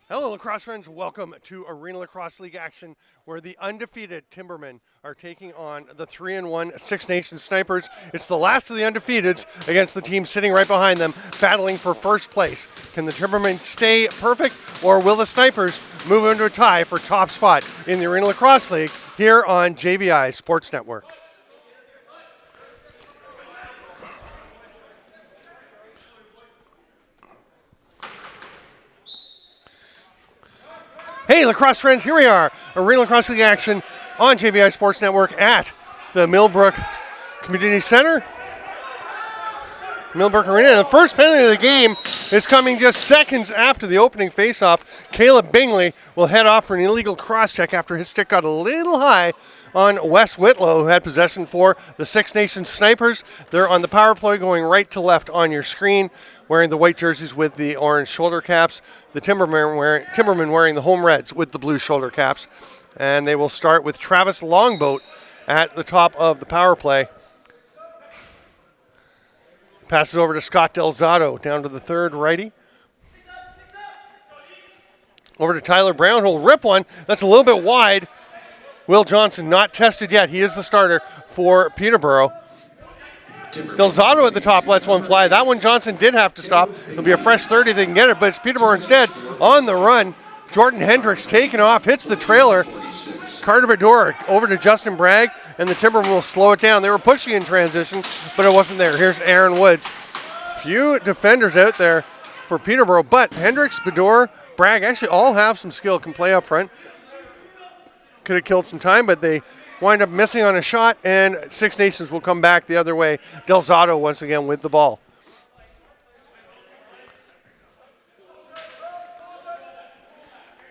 Hello, lacrosse friends. Welcome to Arena Lacrosse League action, where the undefeated Timbermen are taking on the 3-1 Six Nations Snipers. It's the last of the undefeateds against the team sitting right behind them, battling for first place. Can the Timbermen stay perfect, or will the Snipers move into a tie for top spot in the Arena Lacrosse League here on JVI Sports Network? Hey, lacrosse friends, here we are, Arena Lacrosse League action on JVI Sports Network at the Millbrook Community Center. Millbrook Arena. The first penalty of the game is coming just seconds after the opening faceoff. Caleb Bingley will head off for an illegal cross-check after his stick got a little high on Wes Whitlow, who had possession for the Six Nations Snipers. They're on the power play going right to left on your screen, wearing the white jerseys with the orange shoulder caps. The Timbermen wearing the home reds with the blue shoulder caps. And they will start with Travis Longboat at the top of the power play. Passes over to Scott Delzato, down to the third righty. Over to Tyler Brown, who'll rip one. That's a little bit wide. Will Johnson not tested yet. He is the starter for Peterborough. Delzato at the top lets one fly. That one Johnson did have to stop. It'll be a fresh 30 if they can get it, but it's Peterborough instead on the run. Jordan Hendricks taking off, hits the trailer. Carter Bedore over to Justin Bragg, and the Timbermen will slow it down. They were pushing in transition, but it wasn't there. Here's Aaron Woods. Few defenders out there for Peterborough, but Hendricks, Bedore, Bragg actually all have some skill, can play up front. Could have killed some time, but they wind up missing on a shot, and Six Nations will come back the other way. Delzato once again with the ball.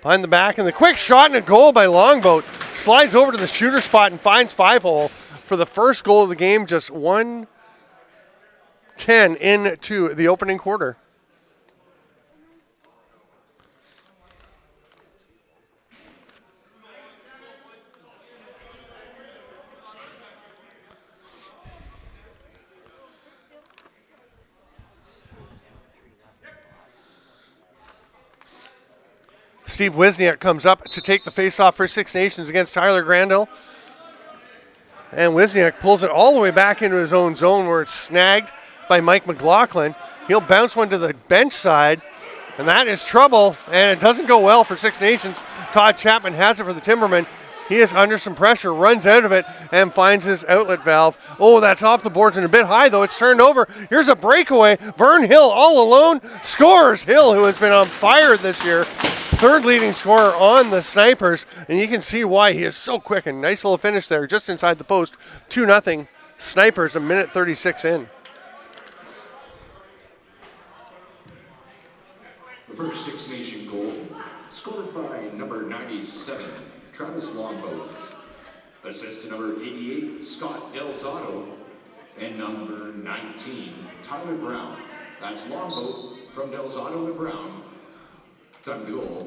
Behind the back, and the quick shot and a goal by Longboat. Slides over to the shooter spot and finds 5-hole for the first goal of the game, just 1:10 into the opening quarter. Steve Wisniak comes up to take the faceoff for Six Nations against Tyler Grandel. And Wisniak pulls it all the way back into his own zone where it's snagged by Mike McLaughlin. He'll bounce one to the bench side, and that is trouble, and it doesn't go well for Six Nations. Todd Chapman has it for the Timbermen. He is under some pressure, runs out of it, and finds his outlet valve. Oh, that's off the boards and a bit high, though. It's turned over. Here's a breakaway. Vern Hill all alone scores. Hill, who has been on fire this year, third leading scorer on the Snipers, and you can see why he is so quick. And nice little finish there just inside the post. 2-0 Snipers, a minute 36 in. The first Six Nation goal scored by number 97, Travis Longboat. Assist to number 88, Scott Delzato. And number 19, Tyler Brown. That's Longboat from Delzato and Brown.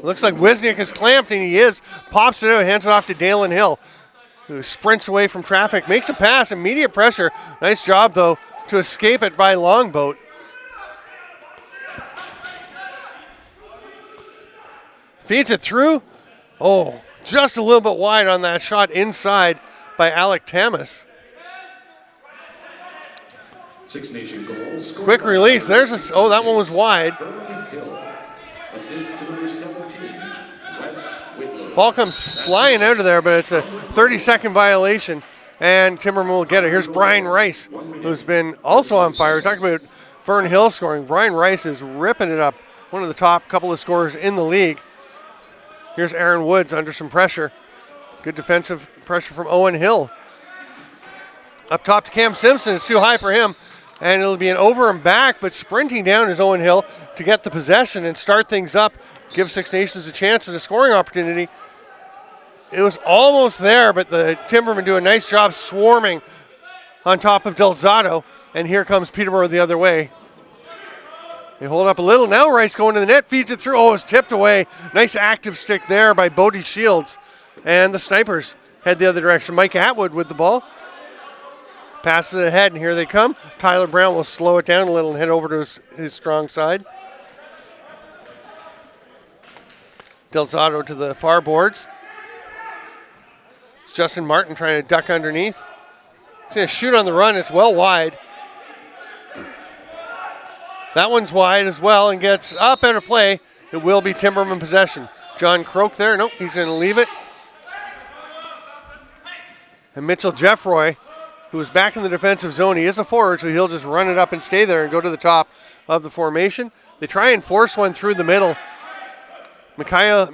Looks like Wisniak is clamped, and he is. Pops it out, hands it off to Dalen Hill, who sprints away from traffic, makes a pass, immediate pressure. Nice job, though, to escape it by Longboat. Feeds it through. Oh, just a little bit wide on that shot inside by Alec Tamas. Six Nation goals. Quick release. There's a. Oh, that one was wide. Assist to number 17, Wes Whitlow. Ball comes flying out of there, but it's a 30-second violation, and Timberman will get it. Here's Brian Rice, who's been also on fire. We're talking about Vern Hill scoring. Brian Rice is ripping it up. One of the top couple of scorers in the league. Here's Aaron Woods under some pressure. Good defensive pressure from Owen Hill. Up top to Cam Simpson. It's too high for him. And it'll be an over and back, but sprinting down is Owen Hill to get the possession and start things up, give Six Nations a chance at a scoring opportunity. It was almost there, but the Timbermen do a nice job swarming on top of Delzato, and here comes Peterborough the other way. They hold up a little. Now Rice going to the net, feeds it through. Oh, it's tipped away. Nice active stick there by Bodie Shields, and the Snipers head the other direction. Mike Atwood with the ball. Passes it ahead, and here they come. Tyler Brown will slow it down a little and head over to his strong side. Del Zotto to the far boards. It's Justin Martin trying to duck underneath. He's going to shoot on the run. It's well wide. That one's wide as well and gets up out of play. It will be Timberman possession. John Croak there. Nope, he's going to leave it. And Mitchell Jeffroy, who is back in the defensive zone, he is a forward, so he'll just run it up and stay there and go to the top of the formation. They try and force one through the middle. Mikhail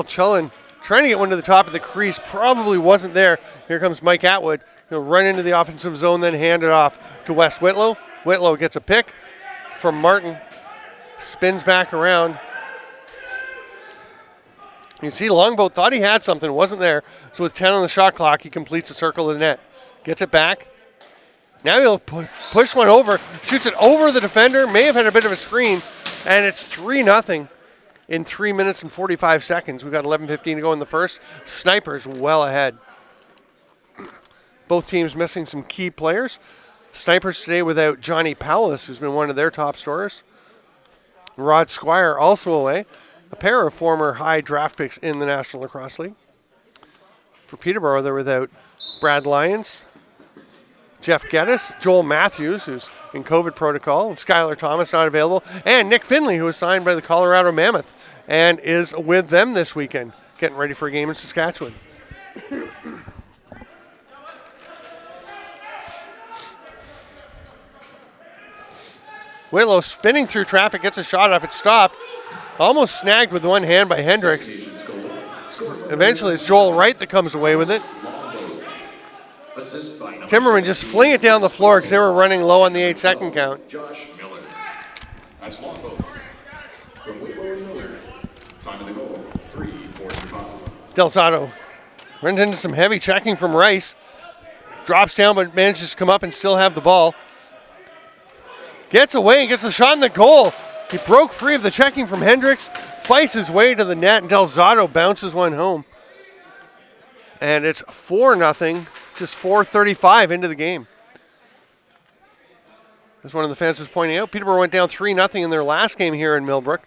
Chullin trying to get one to the top of the crease. Probably wasn't there. Here comes Mike Atwood. He'll run into the offensive zone, then hand it off to Wes Whitlow. Whitlow gets a pick from Martin. Spins back around. You can see Longboat thought he had something. Wasn't there. So with 10 on the shot clock, he completes the circle of the net. Gets it back. Now he'll push one over. Shoots it over the defender. May have had a bit of a screen. And it's 3-0 in 3 minutes and 45 seconds. We've got 11:15 to go in the first. Snipers well ahead. Both teams missing some key players. Snipers today without Johnny Powlis, who's been one of their top scorers. Rod Squire also away. A pair of former high draft picks in the National Lacrosse League. For Peterborough, they're without Brad Lyons, Jeff Geddes, Joel Matthews, who's in COVID protocol, and Skylar Thomas not available, and Nick Finley, who was signed by the Colorado Mammoth and is with them this weekend, getting ready for a game in Saskatchewan. Whitlow spinning through traffic, gets a shot off, it's stopped. Almost snagged with one hand by Hendricks. Eventually it's Joel Wright that comes away with it. Timberman just fling it down the floor because they were running low on the 8-second count. Josh Miller. That's Longboat. From Whitlow and Miller. Time of the goal, 3:45. Del Zotto runs into some heavy checking from Rice. Drops down but manages to come up and still have the ball. Gets away and gets the shot in the goal. He broke free of the checking from Hendricks, fights his way to the net, and Del Zotto bounces one home. And it's 4-0, just 4:35 into the game. As one of the fans was pointing out, Peterborough went down 3-0 in their last game here in Millbrook.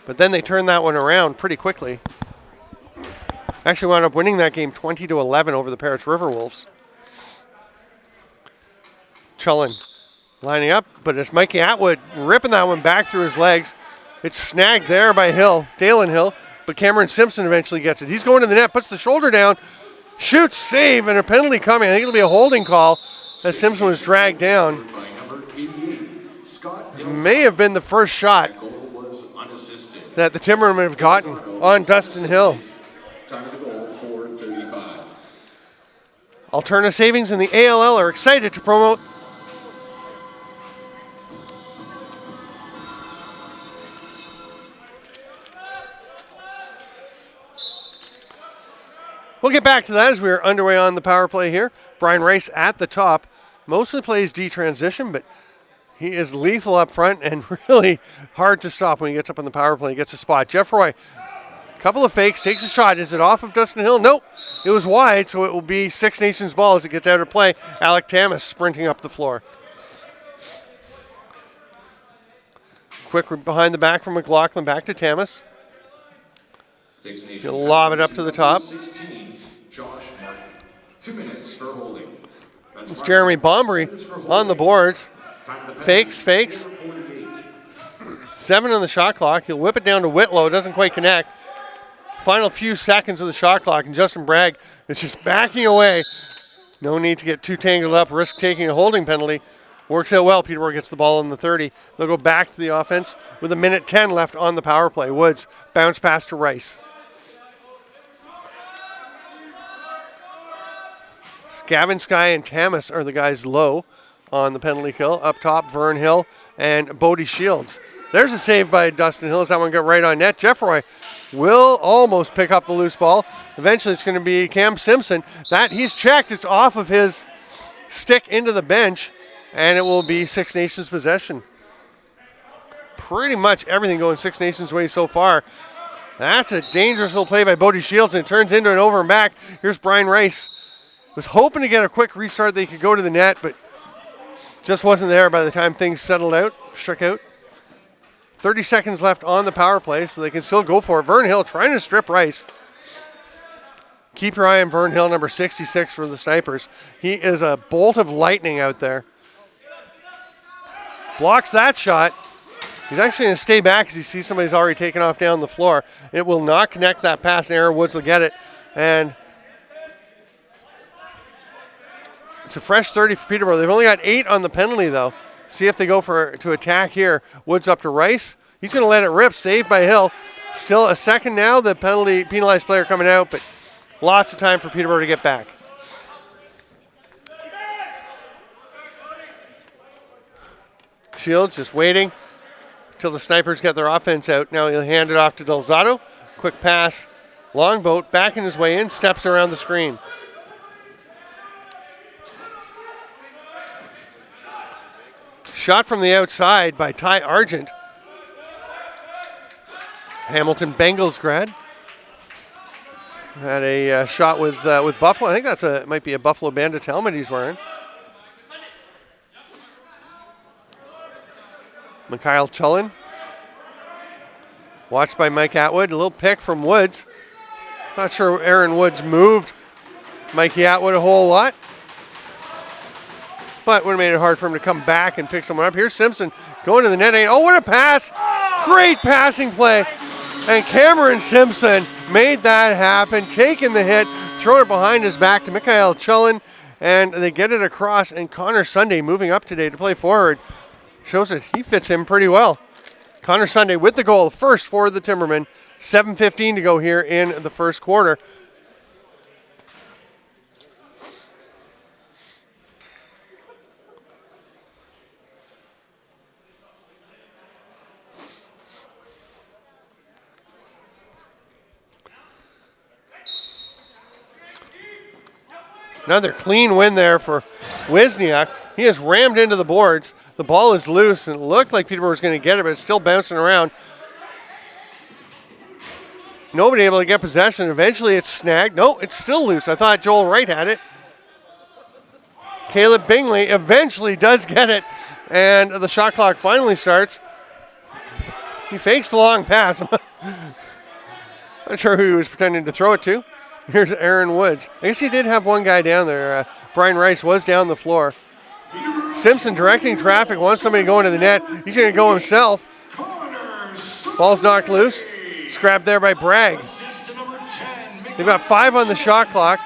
But then they turned that one around pretty quickly. Actually wound up winning that game 20-11 over the Parrots River Wolves. Chullin lining up, but it's Mikey Atwood ripping that one back through his legs. It's snagged there by Dalen Hill, but Cameron Simpson eventually gets it. He's going to the net, puts the shoulder down, shoots, save, and a penalty coming. I think it'll be a holding call as Simpson was dragged down. May have been the first shot that the Timbermen have gotten on Dustin Hill. Time of the goal, 4:35. Alterna Savings and the ALL are excited to promote We'll get back to that as we're underway on the power play here. Brian Rice at the top. Mostly plays D transition, but he is lethal up front and really hard to stop when he gets up on the power play. He gets a spot. Jeff Roy, couple of fakes, takes a shot. Is it off of Dustin Hill? Nope. It was wide, so it will be Six Nations ball as it gets out of play. Alec Tamas sprinting up the floor. Quick behind the back from McLaughlin, back to Tamas. He'll lob it up to the top. 16, Josh Martin. 2 minutes for holding. It's Jeremy Bombery on the boards. Fakes. 7 on the shot clock. He'll whip it down to Whitlow. Doesn't quite connect. Final few seconds of the shot clock, and Justin Bragg is just backing away. No need to get too tangled up, risk taking a holding penalty. Works out well. Peterborough gets the ball in the 30. They'll go back to the offense with 1:10 left on the power play. Woods bounce pass to Rice. Gavin Sky and Tamas are the guys low on the penalty kill. Up top, Vern Hill and Bodie Shields. There's a save by Dustin Hill as that one got right on net. Jeffroy will almost pick up the loose ball. Eventually it's going to be Cam Simpson. That he's checked. It's off of his stick into the bench, and it will be Six Nations possession. Pretty much everything going Six Nations way so far. That's a dangerous little play by Bodie Shields, and it turns into an over and back. Here's Brian Rice. Was hoping to get a quick restart that he could go to the net, but just wasn't there by the time things settled out, shook out. 30 seconds left on the power play, so they can still go for it. Vern Hill trying to strip Rice. Keep your eye on Vern Hill, number 66 for the Snipers. He is a bolt of lightning out there. Blocks that shot. He's actually going to stay back as he sees somebody's already taken off down the floor. It will not connect that pass, and Aaron Woods will get it. And it's a fresh 30 for Peterborough. They've only got 8 on the penalty, though. See if they go to attack here. Woods up to Rice. He's going to let it rip. Saved by Hill. Still a second now. The penalized player coming out, but lots of time for Peterborough to get back. Shields just waiting till the Snipers get their offense out. Now he'll hand it off to Delzato. Quick pass. Longboat backing his way in. Steps around the screen. Shot from the outside by Ty Argent. Hamilton Bengals grad. Had a shot with Buffalo. I think that might be a Buffalo Bandits helmet he's wearing. Mikhail Chulin. Watched by Mike Atwood. A little pick from Woods. Not sure Aaron Woods moved Mikey Atwood a whole lot, but would have made it hard for him to come back and pick someone up. Here's Simpson going to the net. Oh, what a pass. Great passing play. And Cameron Simpson made that happen, taking the hit, throwing it behind his back to Mikhail Chulin, and they get it across. And Connor Sunday moving up today to play forward. Shows that he fits in pretty well. Connor Sunday with the goal, first for the Timbermen. 7:15 to go here in the first quarter. Another clean win there for Wisniak. He has rammed into the boards. The ball is loose, and it looked like Peterborough was going to get it, but it's still bouncing around. Nobody able to get possession. Eventually it's snagged. No, it's still loose. I thought Joel Wright had it. Caleb Bingley eventually does get it, and the shot clock finally starts. He fakes the long pass. I'm not sure who he was pretending to throw it to. Here's Aaron Woods. I guess he did have one guy down there. Brian Rice was down the floor. Simpson directing traffic, wants somebody going to the net. He's going to go himself. Ball's knocked loose. Scrapped there by Bragg. They've got 5 on the shot clock.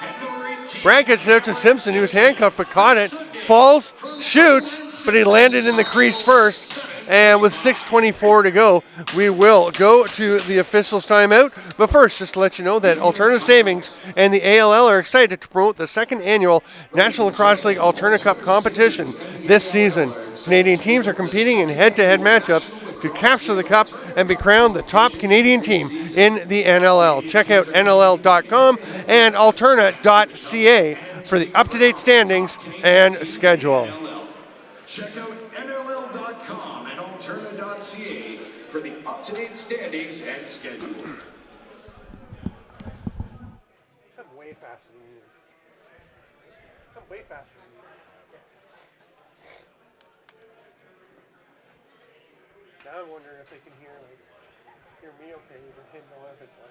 Bragg gets it out to Simpson. He was handcuffed but caught it. Falls, shoots, but he landed in the crease first. And with 6:24 to go, we will go to the officials' timeout. But first, just to let you know that Alterna Savings and the ALL are excited to promote the second annual National Lacrosse League Alterna Cup competition this season. Canadian teams are competing in head-to-head matchups to capture the cup and be crowned the top Canadian team in the NLL. Check out NLL.com and Alterna.ca for the up-to-date standings and schedule. Check out NLL.com and Alterna.ca for the up-to-date standings and schedule. Come way faster than you. Come way faster than you. Now I'm wondering if they can hear me okay, but him know if it's like,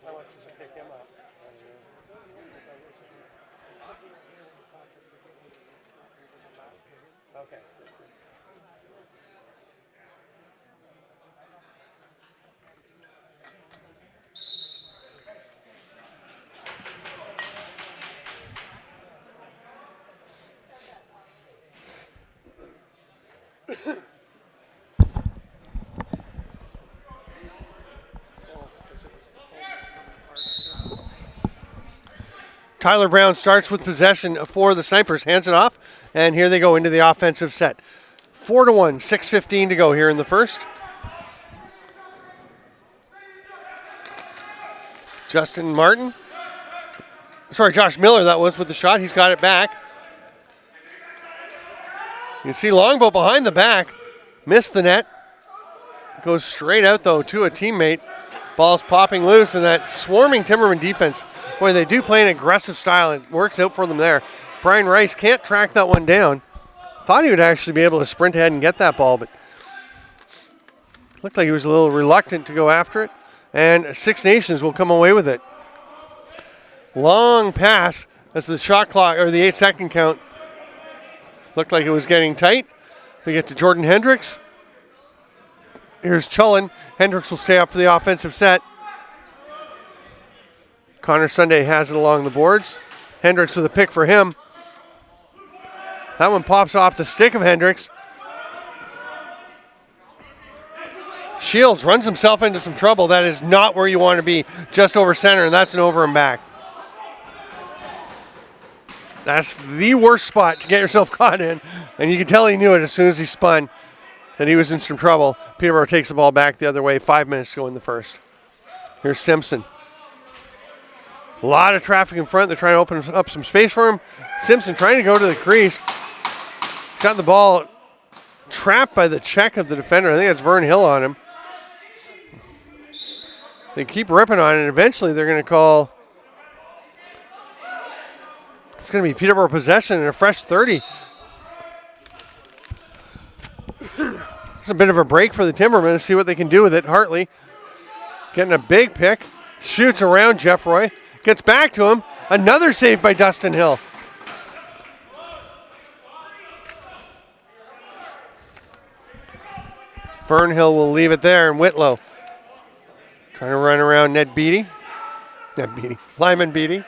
how much does it pick him up? Okay. Tyler Brown starts with possession for the Snipers, hands it off, and here they go into the offensive set. 4-1, 6:15 to go here in the first. Josh Miller, that was with the shot. He's got it back. You can see Longboat behind the back, missed the net. Goes straight out, though, to a teammate. Ball's popping loose, and that swarming Timberman defense, boy, they do play an aggressive style. It works out for them there. Brian Rice can't track that one down. Thought he would actually be able to sprint ahead and get that ball, but Looked like he was a little reluctant to go after it. And Six Nations will come away with it. Long pass as the shot clock, or the 8-second count, looked like it was getting tight. They get to Jordan Hendricks. Here's Chullen. Hendricks will stay up for the offensive set. Connor Sunday has it along the boards. Hendricks with a pick for him. That one pops off the stick of Hendricks. Shields runs himself into some trouble. That is not where you want to be, just over center, and that's an over and back. That's the worst spot to get yourself caught in, and you can tell he knew it as soon as he spun that he was in some trouble. Peterborough takes the ball back the other way, 5 minutes to go in the first. Here's Simpson. A lot of traffic in front. They're trying to open up some space for him. Simpson trying to go to the crease. He's got the ball trapped by the check of the defender. I think that's Vern Hill on him. They keep ripping on it, and eventually they're going to call. It's going to be Peterborough possession and a fresh 30. It's a bit of a break for the Timbermen. Let's see what they can do with it. Hartley getting a big pick. Shoots around Jeffroy. Gets back to him. Another save by Dustin Hill. Vern Hill will leave it there, and Whitlow trying to run around Lyman Beatty.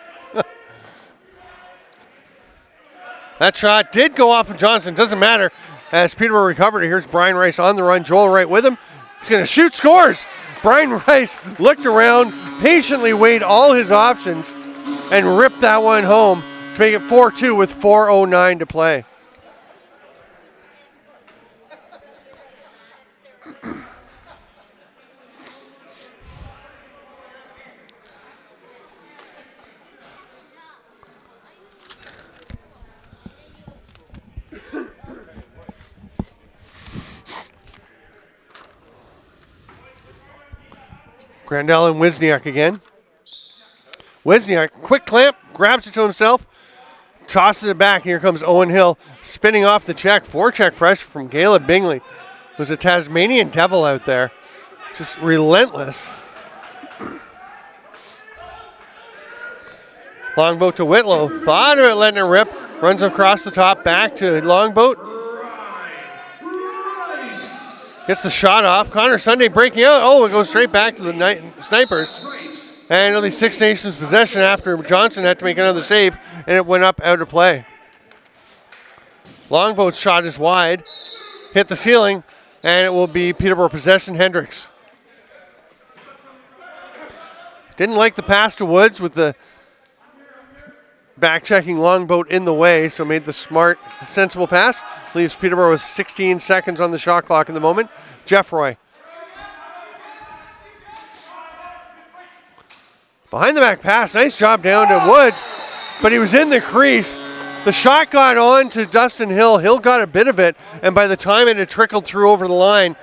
That shot did go off of Johnson. Doesn't matter as Peterborough recovered it. Here's Brian Rice on the run. Joel Wright with him. He's going to shoot, scores. Brian Rice looked around, patiently weighed all his options, and ripped that one home to make it 4-2 with 4:09 to play. Grandel and Wisniak again. Wisniak, quick clamp, grabs it to himself, tosses it back. Here comes Owen Hill, spinning off the check. Forecheck pressure from Caleb Bingley. It was a Tasmanian devil out there. Just relentless. Longboat to Whitlow. Thought of it letting it rip. Runs across the top, back to Longboat. Gets the shot off. Connor Sunday breaking out. Oh, it goes straight back to the Snipers. And it'll be Six Nations possession after Johnson had to make another save, and it went up out of play. Longboat's shot is wide. Hit the ceiling, and it will be Peterborough possession. Hendricks. Didn't like the pass to Woods with the back-checking Longboat in the way, so made the smart, sensible pass. Leaves Peterborough with 16 seconds on the shot clock at the moment. Jeffroy. Behind the back pass, nice job down to Woods, but he was in the crease. The shot got on to Dustin Hill. Hill got a bit of it, and by the time it had trickled through over the line,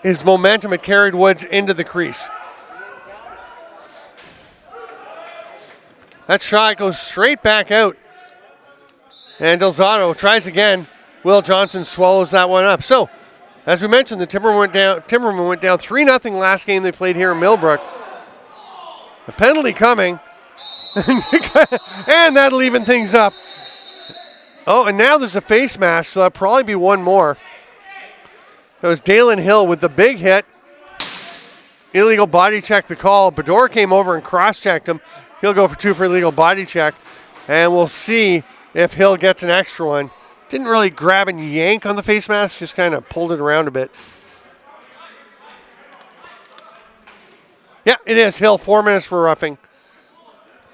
his momentum had carried Woods into the crease. That shot goes straight back out. And Delzato tries again. Will Johnson swallows that one up. So, as we mentioned, the Timbermen went down 3-0 last game they played here in Millbrook. A penalty coming. And that'll even things up. Oh, and now there's a face mask, so that'll probably be one more. That was Dalen Hill with the big hit. Illegal body check the call. Bador came over and cross-checked him. He'll go for 2 for illegal body check. And we'll see if Hill gets an extra one. Didn't really grab and yank on the face mask, just kind of pulled it around a bit. Yeah, it is Hill, 4 minutes for roughing.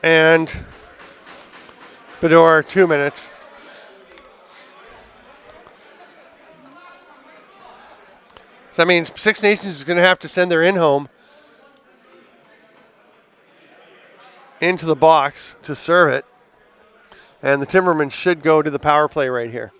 And Bador, 2 minutes. So that means Six Nations is going to have to send their in-home into the box to serve it. And the Timbermen should go to the power play right here.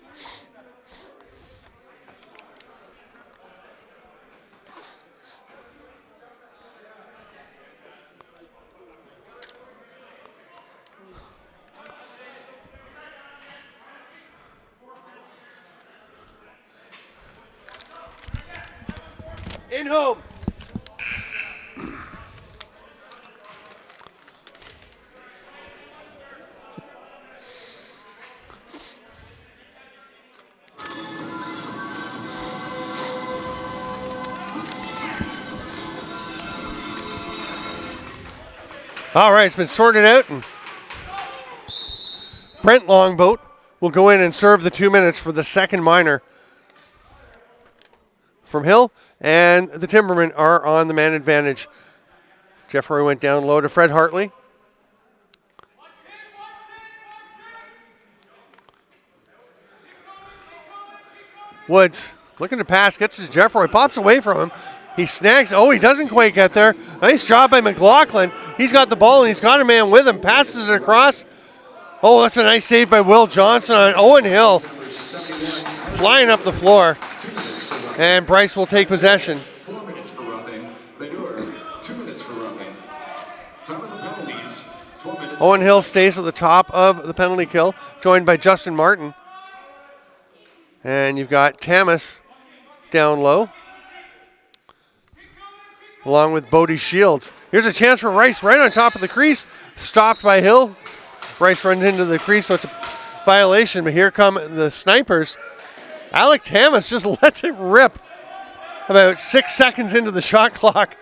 In home. All right, it's been sorted out, and Brent Longboat will go in and serve the 2 minutes for the second minor from Hill, and the Timbermen are on the man advantage. Jeff Roy went down low to Fred Hartley. Woods looking to pass, gets to Jeff Roy, pops away from him. He snags. Oh, he doesn't quite get there. Nice job by McLaughlin. He's got the ball, and he's got a man with him. Passes it across. Oh, that's a nice save by Will Johnson on Owen Hill. Flying up the floor. And Bryce will take possession. 4 minutes for roughing. Badur, 2 minutes for roughing. Time of the penalties, 12 minutes. Owen Hill stays at the top of the penalty kill, joined by Justin Martin. And you've got Tamas down low, along with Bodie Shields. Here's a chance for Rice right on top of the crease. Stopped by Hill. Rice runs into the crease, so it's a violation. But here come the Snipers. Alec Tamas just lets it rip about 6 seconds into the shot clock.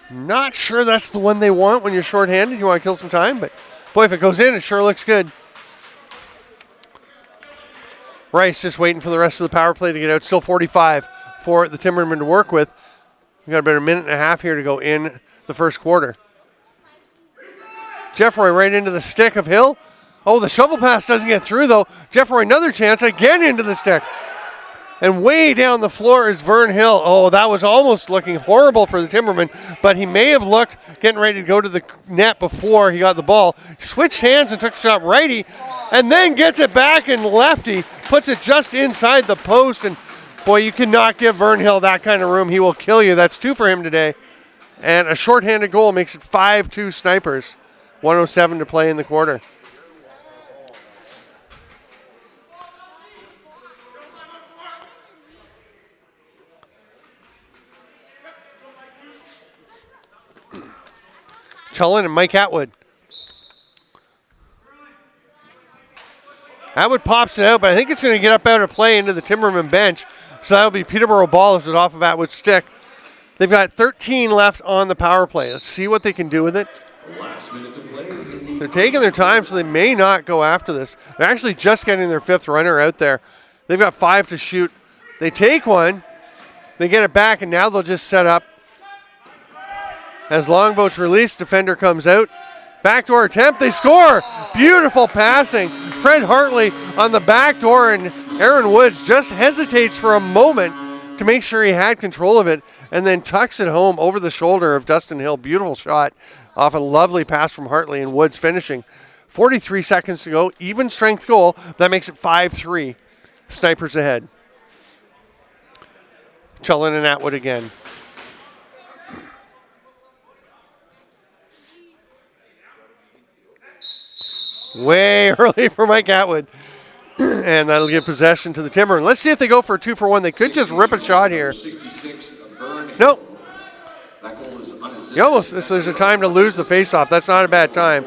Not sure that's the one they want when you're shorthanded. You want to kill some time, but boy, if it goes in, it sure looks good. Rice just waiting for the rest of the power play to get out. Still 45 for the Timbermen to work with. We've got about a minute and a half here to go in the first quarter. Jeffroy right into the stick of Hill. Oh, the shovel pass doesn't get through, though. Jeffroy, another chance, again into the stick. And way down the floor is Vern Hill. Oh, that was almost looking horrible for the Timbermen, but he may have looked getting ready to go to the net before he got the ball. Switched hands and took a shot righty, and then gets it back and lefty, puts it just inside the post. And boy, you cannot give Vern Hill that kind of room. He will kill you. That's 2 for him today. And a shorthanded goal makes it 5-2 Snipers. 1:07 to play in the quarter. Chullin and Mike Atwood. Atwood pops it out, but I think it's going to get up out of play into the Timberman bench. So that'll be Peterborough ball as it off of Atwood's stick. They've got 13 left on the power play. Let's see what they can do with it. Last minute to play. They're taking their time, so they may not go after this. They're actually just getting their 5th runner out there. They've got 5 to shoot. They take one, they get it back, and now they'll just set up. As Longboat's released, defender comes out. Backdoor attempt, they score! Beautiful passing. Fred Hartley on the backdoor, and Aaron Woods just hesitates for a moment to make sure he had control of it, and then tucks it home over the shoulder of Dustin Hill. Beautiful shot off a lovely pass from Hartley, and Woods finishing. 43 seconds to go, even strength goal. That makes it 5-3. Snipers ahead. Chullin and Atwood again. Way early for Mike Atwood. And that'll give possession to the Timbermen. Let's see if they go for a 2-for-1. They could just rip a shot here. Nope. You almost, if there's a time to lose the faceoff, that's not a bad time.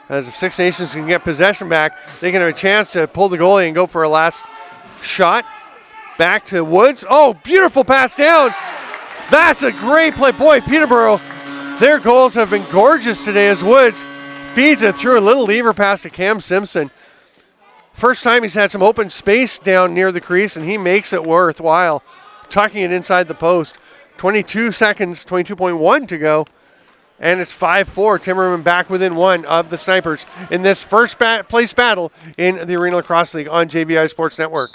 As if Six Nations can get possession back, they can have a chance to pull the goalie and go for a last shot. Back to Woods. Oh, beautiful pass down. That's a great play. Boy, Peterborough, their goals have been gorgeous today as Woods feeds it through a little lever pass to Cam Simpson. First time he's had some open space down near the crease, and he makes it worthwhile, tucking it inside the post. 22 seconds, 22.1 to go, and it's 5-4. Timberman back within 1 of the Snipers in this first place battle in the Arena Lacrosse League on JVI Sports Network.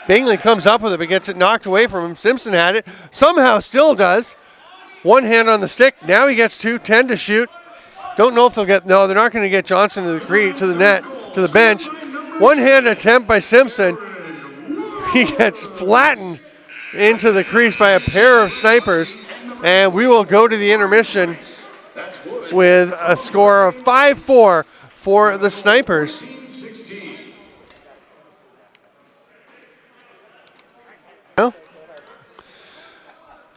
Bingley comes up with it, but gets it knocked away from him. Simpson had it, somehow still does. One hand on the stick, now he gets 2, 10 to shoot. Don't know if they'll get, no, they're not going to get Johnson to the net, to the bench. One hand attempt by Simpson. He gets flattened into the crease by a pair of Snipers, and we will go to the intermission with a score of 5-4 for the Snipers. 16.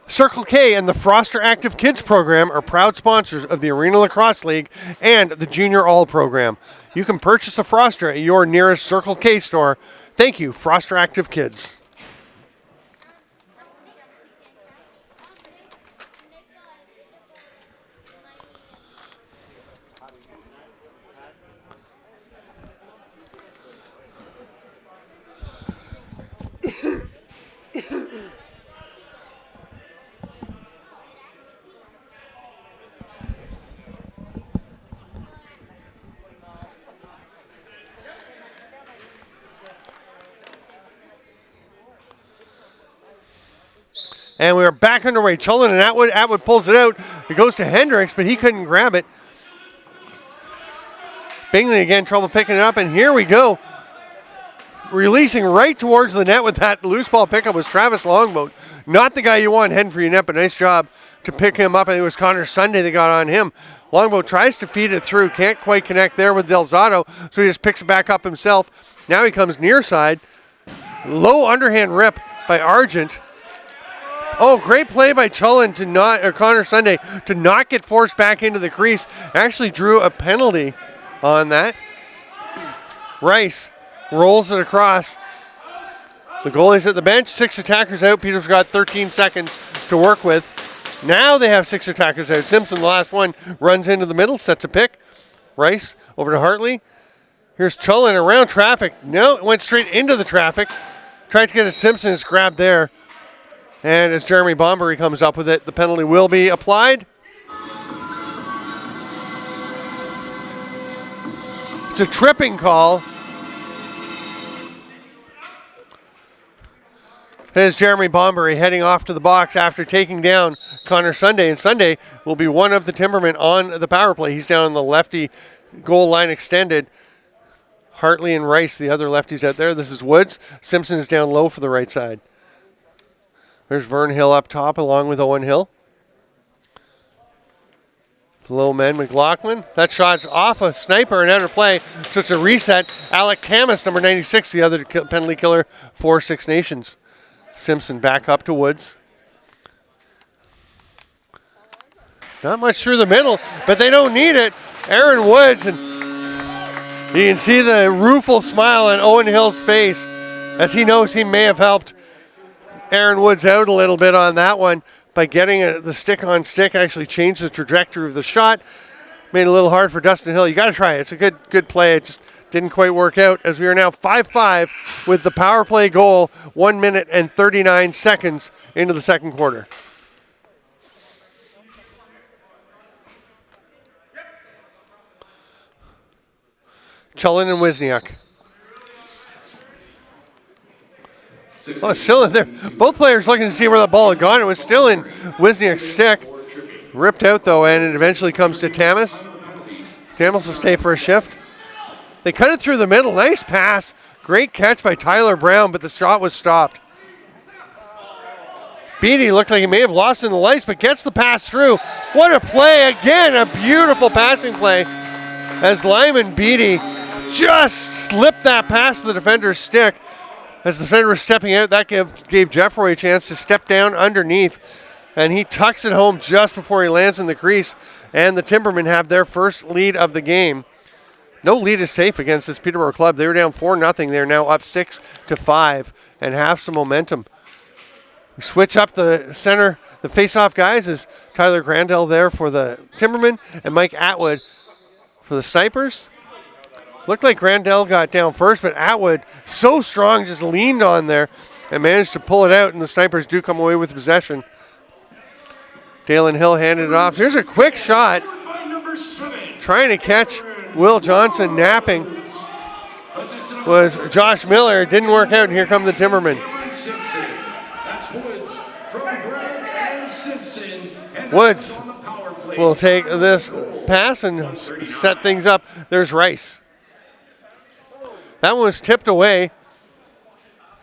Circle K and the Froster Active Kids program are proud sponsors of the Arena Lacrosse League and the Junior All program. You can purchase a Froster at your nearest Circle K store. Thank you, Froster Active Kids. And we are back underway. Chullen and Atwood. Atwood pulls it out. It goes to Hendricks, but he couldn't grab it. Bingley again, trouble picking it up, and here we go. Releasing right towards the net with that loose ball pickup was Travis Longboat. Not the guy you want heading for your net, but nice job to pick him up. And it was Connor Sunday that got on him. Longboat tries to feed it through. Can't quite connect there with Delzato, so he just picks it back up himself. Now he comes near side. Low underhand rip by Argent. Oh, great play by Chullen to not, or Connor Sunday, to not get forced back into the crease. Actually drew a penalty on that. Rice rolls it across. The goalie's at the bench, 6 attackers out. Peter's got 13 seconds to work with. Now they have 6 attackers out. Simpson, the last one, runs into the middle, sets a pick. Rice over to Hartley. Here's Chullen around traffic. No, it went straight into the traffic. Tried to get it. Simpson is grabbed there. And as Jeremy Bombery comes up with it, the penalty will be applied. It's a tripping call. There's Jeremy Bombery heading off to the box after taking down Connor Sunday. And Sunday will be one of the Timbermen on the power play. He's down on the lefty goal line extended. Hartley and Rice, the other lefties out there. This is Woods. Simpson is down low for the right side. There's Vern Hill up top along with Owen Hill. Low men, McLaughlin. That shot's off a sniper and out of play, so it's a reset. Alec Tamas, number 96, the other penalty killer for Six Nations. Simpson back up to Woods. Not much through the middle, but they don't need it. Aaron Woods, and you can see the rueful smile on Owen Hill's face as he knows he may have helped Aaron Woods out a little bit on that one by getting the stick on stick. Actually changed the trajectory of the shot. Made it a little hard for Dustin Hill. You got to try it. It's a good play. It just didn't quite work out as we are now 5-5 with the power play goal, 1 minute and 39 seconds into the second quarter. Chullen and Wisniak. Oh, it's still in there. Both players looking to see where the ball had gone. It was still in Wisniak's stick. Ripped out, though, and it eventually comes to Tamas. Tamas will stay for a shift. They cut it through the middle. Nice pass. Great catch by Tyler Brown, but the shot was stopped. Beatty looked like he may have lost in the lights, but gets the pass through. What a play. Again, a beautiful passing play as Lyman Beatty just slipped that past the defender's stick. As the defender was stepping out, that gave Jeffroy a chance to step down underneath. And he tucks it home just before he lands in the crease. And the Timbermen have their first lead of the game. No lead is safe against this Peterborough club. They were down 4-0. They're now up 6-5 and have some momentum. We switch up the center. The face-off guys is Tyler Grandel there for the Timbermen and Mike Atwood for the Snipers. Looked like Grandel got down first, but Atwood, so strong, just leaned on there and managed to pull it out, and the Snipers do come away with possession. Dalen Hill handed it off. Here's a quick shot. Trying to catch Will Johnson napping was Josh Miller. It didn't work out, and here come the Timbermen. Woods will take this pass and set things up. There's Rice. That one was tipped away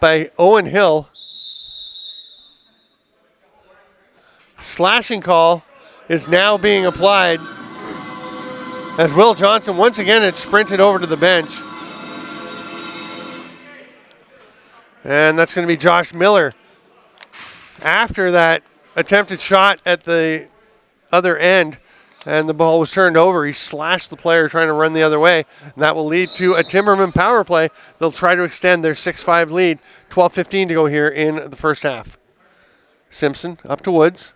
by Owen Hill. Slashing call is now being applied. as Will Johnson once again had sprinted over to the bench. And that's going to be Josh Miller. After that attempted shot at the other end, and the ball was turned over, he slashed the player trying to run the other way, and that will lead to a Timberman power play. They'll try to extend their 6-5 lead. 12:15 to go here in the first half. Simpson up to Woods.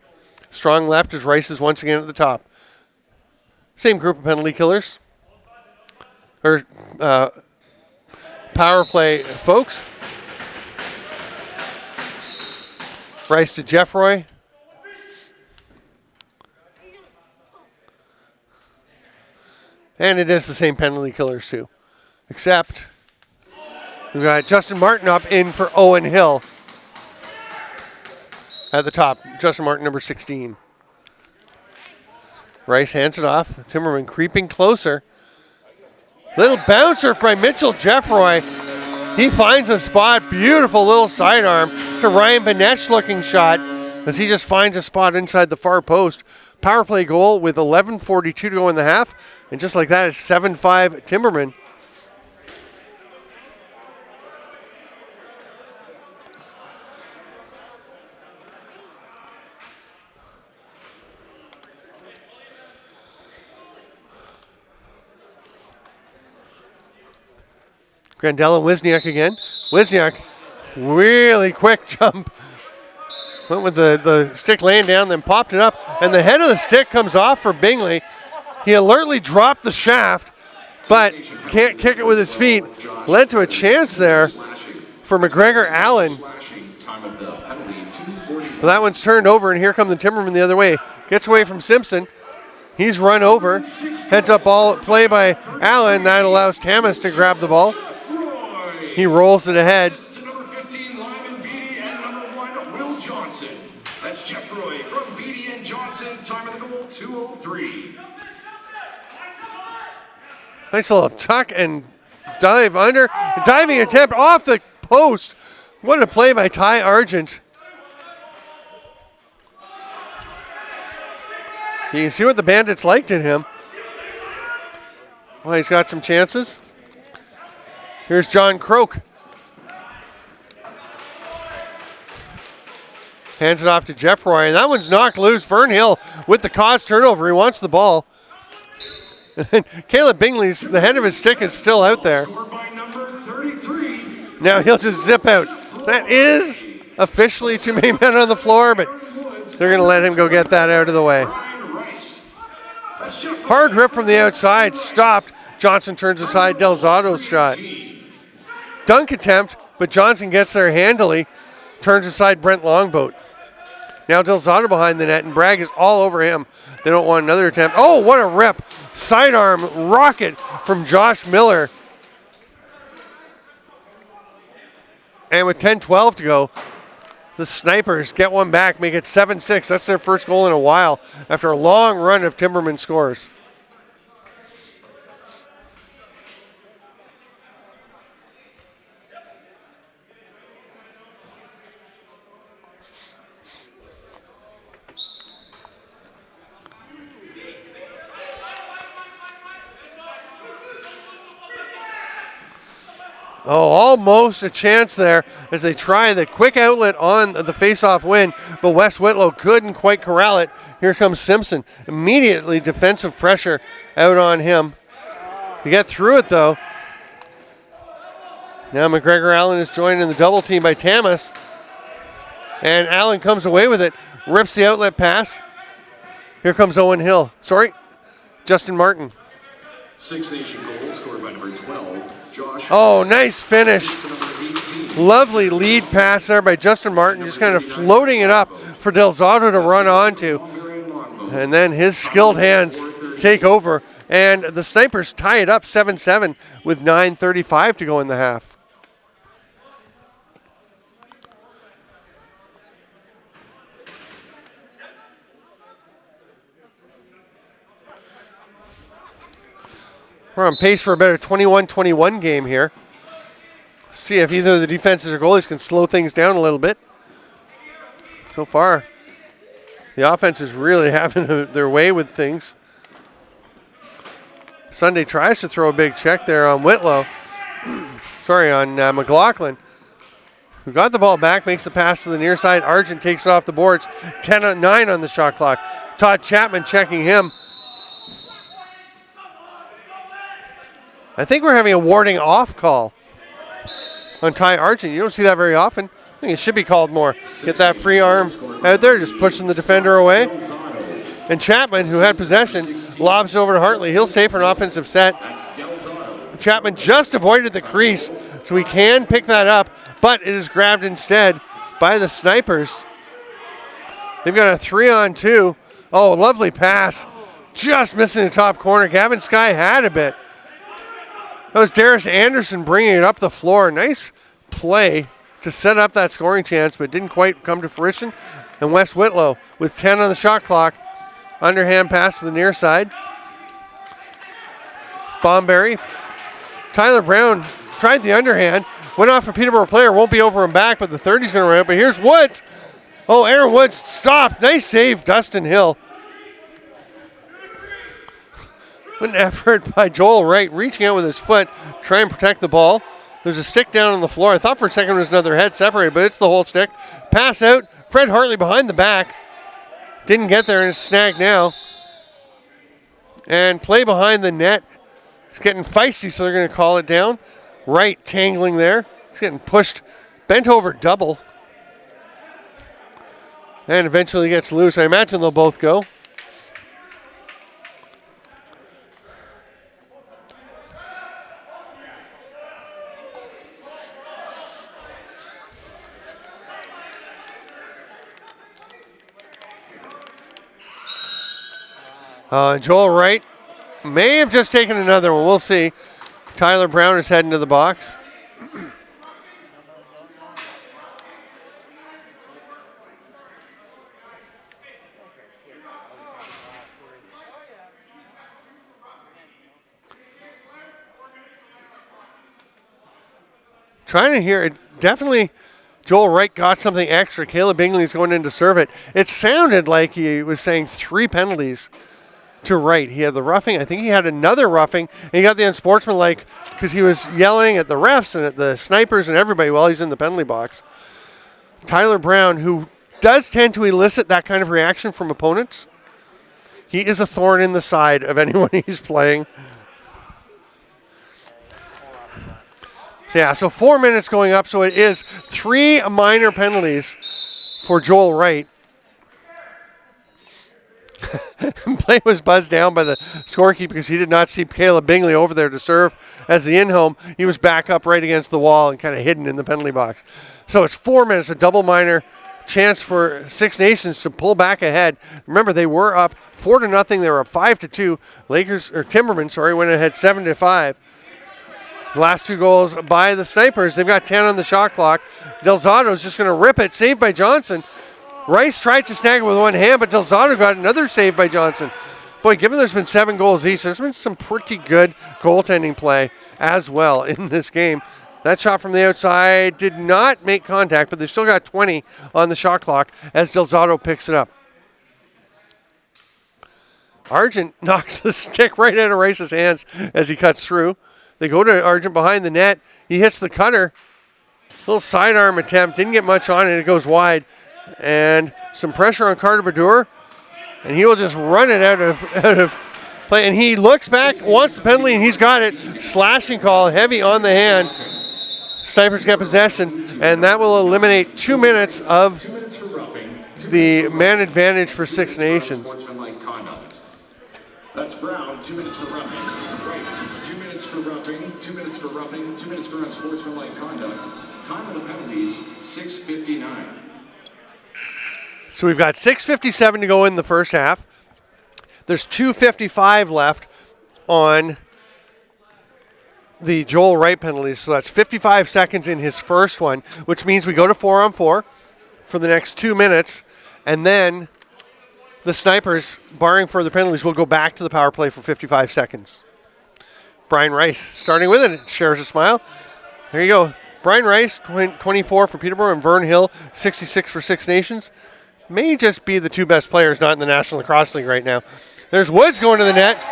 Strong left as Rice is once again at the top. Same group of penalty killers. Or power play folks. Rice to Jeffroy. And it is the same penalty killers too. Except we've got Justin Martin up in for Owen Hill. At the top, Justin Martin, number 16. Rice hands it off. Timberman creeping closer. Little bouncer by Mitchell Jeffroy. He finds a spot. Beautiful little sidearm to Ryan Benesh looking shot as he just finds a spot inside the far post. Power play goal with 11:42 to go in the half. And just like that, it's 7-5 Timberman. Grandel and Wisniak again. Wisniak, really quick jump. Went with the stick laying down, then popped it up, and the head of the stick comes off for Bingley. He alertly dropped the shaft, but can't kick it with his feet. Led to a chance there for McGregor Allen. But that one's turned over, and here come the Timbermen the other way. Gets away from Simpson. He's run over. Heads up ball play by Allen. That allows Tamas to grab the ball. He rolls it ahead. Number 15, Lyman Beatty, and number 1, Will Johnson. That's Jeffroy from Beatty and Johnson. Time of the goal, 2:03. Nice little tuck and dive under. Diving attempt off the post. What a play by Ty Argent. You can see what the Bandits liked in him. Well, he's got some chances. Here's John Croak. Hands it off to Jeffroy, and that one's knocked loose. Vern Hill with the cause turnover. He wants the ball. Caleb Bingley's, the head of his stick is still out there. Now he'll just zip out. That is officially two main men on the floor, but they're going to let him go get that out of the way. Hard rip from the outside, stopped. Johnson turns aside Del Zotto's shot. Dunk attempt, but Johnson gets there handily. Turns aside Brent Longboat. Now Del Zotto behind the net, and Bragg is all over him. They don't want another attempt. Oh, what a rip. Sidearm rocket from Josh Miller. And with 10-12 to go, the Snipers get one back, make it 7-6. That's their first goal in a while after a long run of Timberman scores. Oh, almost a chance there as they try the quick outlet on the face-off win, but Wes Whitlow couldn't quite corral it. Here comes Simpson. Immediately defensive pressure out on him. To get through it, though. Now McGregor Allen is joined in the double team by Tamas. And Allen comes away with it, rips the outlet pass. Here comes Owen Hill. Sorry, Justin Martin. Six Nation goal scored by number 12. Oh, nice finish. Lovely lead pass there by Justin Martin, just kind of floating it up for Del Zotto to run onto. And then his skilled hands take over, and the Snipers tie it up 7-7 with 9:35 to go in the half. We're on pace for about a 21-21 game here. See if either of the defenses or goalies can slow things down a little bit. So far, the offense is really having their way with things. Sunday tries to throw a big check there on Whitlow. Sorry, on McLaughlin, who got the ball back, makes the pass to the near side. Argent takes it off the boards. 10-9 on the shot clock. Todd Chapman checking him. I think we're having a warding off call on Ty Argent. You don't see that very often. I think it should be called more. Get that free arm out there, just pushing the defender away. And Chapman, who had possession, lobs it over to Hartley. He'll save for an offensive set. Chapman just avoided the crease, so he can pick that up, but it is grabbed instead by the Snipers. They've got a 3-on-2. Oh, lovely pass. Just missing the top corner. Gavin Skye had a bit. That was Darius Anderson bringing it up the floor. Nice play to set up that scoring chance, but didn't quite come to fruition. And Wes Whitlow with 10 on the shot clock. Underhand pass to the near side. Bomberry. Tyler Brown tried the underhand. Went off a Peterborough player. Won't be over and back, but the 30's going to run out. But here's Woods. Oh, Aaron Woods stopped. Nice save, Dustin Hill. An effort by Joel Wright, reaching out with his foot, try and protect the ball. There's a stick down on the floor. I thought for a second it was another head separated, but it's the whole stick. Pass out. Fred Hartley behind the back. Didn't get there and it's snagged now. And play behind the net. It's getting feisty, so they're going to call it down. Wright tangling there. He's getting pushed, bent over double. And eventually gets loose. I imagine they'll both go. Joel Wright may have just taken another one. We'll see. Tyler Brown is heading to the box. Trying to hear it. Definitely Joel Wright got something extra. Caleb Bingley's going in to serve it. It sounded like he was saying 3 penalties to Wright. He had the roughing. I think he had another roughing. And he got the unsportsmanlike because he was yelling at the refs and at the snipers and everybody while he's in the penalty box. Tyler Brown, who does tend to elicit that kind of reaction from opponents, he is a thorn in the side of anyone he's playing. So 4 minutes going up, so it is 3 minor penalties for Joel Wright. Play was buzzed down by the scorekeeper because he did not see Caleb Bingley over there to serve as the in-home. He was back up right against the wall and kind of hidden in the penalty box. So it's 4 minutes, a double minor, chance for Six Nations to pull back ahead. Remember, they were up 4-0. They were up 5-2. Timbermen went ahead 7-5. The last 2 goals by the Snipers. They've got 10 on the shot clock. Delzato's just going to rip it. Saved by Johnson. Rice tried to snag it with one hand, but Delzato got another save by Johnson. Boy, given there's been 7 goals each, there's been some pretty good goaltending play as well in this game. That shot from the outside did not make contact, but they've still got 20 on the shot clock as Delzato picks it up. Argent knocks the stick right out of Rice's hands as he cuts through. They go to Argent behind the net. He hits the cutter. Little sidearm attempt. Didn't get much on it. It goes wide. And some pressure on Carter Badur. And he will just run it out of play. And he looks back, wants the penalty, and he's got it. Slashing call, heavy on the hand. Snipers get possession. And that will eliminate 2 minutes of the man advantage for Six Nations. That's Brown, 2 minutes for roughing. Right, 2 minutes for roughing, 2 minutes for roughing, 2 minutes for unsportsmanlike conduct. Time of the penalties, 6:59. So we've got 6:57 to go in the first half. There's 2:55 left on the Joel Wright penalties. So that's 55 seconds in his first one, which means we go to 4-on-4 for the next 2 minutes. And then the Snipers, barring further penalties, will go back to the power play for 55 seconds. Brian Rice starting with it. Shares a smile. There you go. Brian Rice, 24 for Peterborough, and Vern Hill, 66 for Six Nations. May just be the 2 best players not in the National Lacrosse League right now. There's Woods going to the net.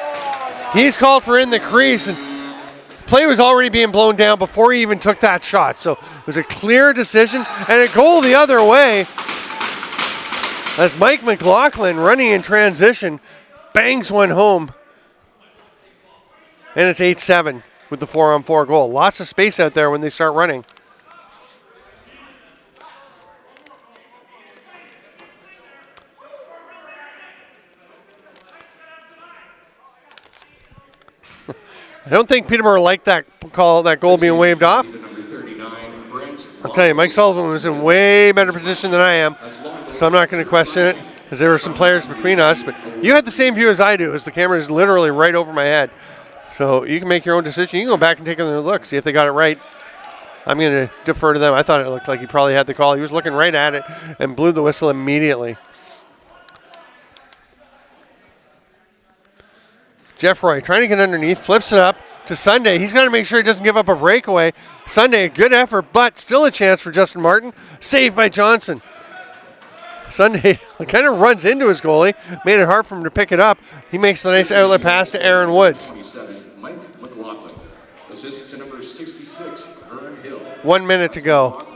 He's called for in the crease, and play was already being blown down before he even took that shot. So it was a clear decision and a goal the other way as Mike McLaughlin, running in transition, bangs one home. And it's 8-7 with the 4-on-4 goal. Lots of space out there when they start running. I don't think Peterborough liked that call, that goal being waved off. I'll tell you, Mike Sullivan was in way better position than I am, so I'm not going to question it because there were some players between us. But you had the same view as I do, as the camera is literally right over my head. So you can make your own decision. You can go back and take another look, see if they got it right. I'm going to defer to them. I thought it looked like he probably had the call. He was looking right at it and blew the whistle immediately. Jeff Roy trying to get underneath, flips it up to Sunday. He's got to make sure he doesn't give up a breakaway. Sunday, a good effort, but still a chance for Justin Martin. Saved by Johnson. Sunday kind of runs into his goalie, made it hard for him to pick it up. He makes the nice outlet pass to Aaron Woods. Mike McLaughlin, assist to number 66, Vern Hill. 1 minute to go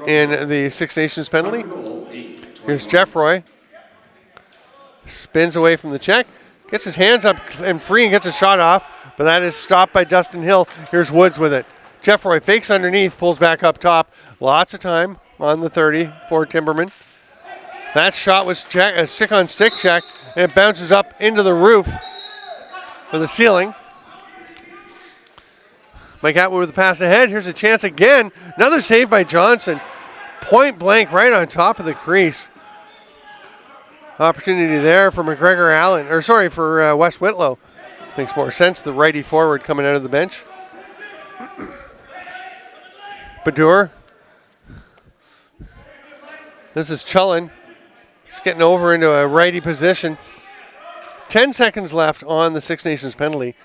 in the Six Nations penalty. Here's Jeff Roy. Spins away from the check. Gets his hands up and free and gets a shot off, but that is stopped by Dustin Hill. Here's Woods with it. Jeff Roy fakes underneath, pulls back up top. Lots of time on the 30 for Timbermen. That shot was a stick-on-stick check, and it bounces up into the roof or the ceiling. Mike Atwood with the pass ahead. Here's a chance again. Another save by Johnson. Point blank right on top of the crease. Opportunity there for for Wes Whitlow. Makes more sense, the righty forward coming out of the bench. Badur. This is Chullin. He's getting over into a righty position. 10 seconds left on the Six Nations penalty.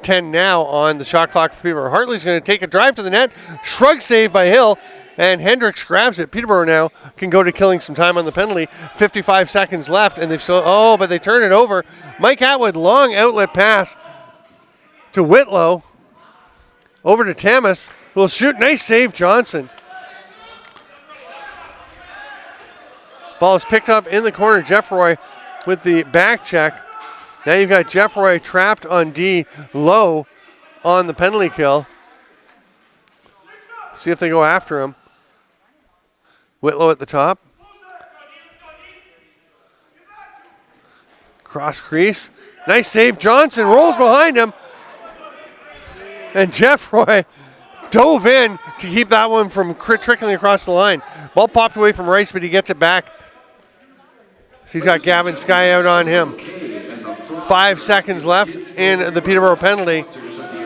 10 now on the shot clock for Peterborough. Hartley's going to take a drive to the net. Shrug save by Hill. And Hendricks grabs it. Peterborough now can go to killing some time on the penalty. 55 seconds left, and but they turn it over. Mike Atwood, long outlet pass to Whitlow. Over to Tamas, who will shoot. Nice save, Johnson. Ball is picked up in the corner. Jeff Roy with the back check. Now you've got Jeff Roy trapped on D, low on the penalty kill. See if they go after him. Whitlow at the top. Cross crease. Nice save. Johnson rolls behind him. And Jeff Roy dove in to keep that one from trickling across the line. Ball popped away from Rice, but he gets it back. So he's got Gavin Sky out on him. 5 seconds left in the Peterborough penalty.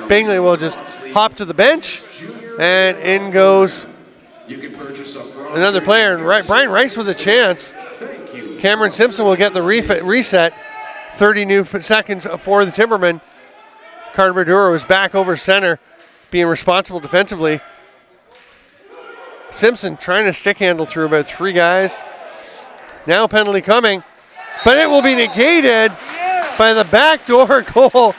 Bingley will just hop to the bench. And in goes another player, and Brian Rice with a chance. Cameron Simpson will get the reset. 30 new seconds for the Timbermen. Carter Maduro is back over center, being responsible defensively. Simpson trying to stick handle through about 3 guys. Now penalty coming, but it will be negated by the backdoor goal.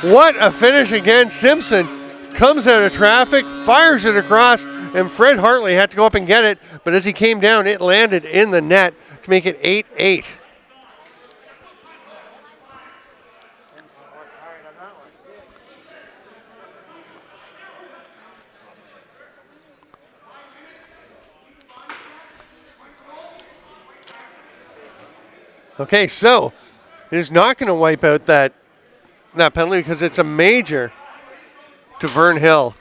What a finish again. Simpson comes out of traffic, fires it across, and Fred Hartley had to go up and get it, but as he came down, it landed in the net to make it 8-8. Okay, so it is not going to wipe out that penalty because it's a major to Vern Hill.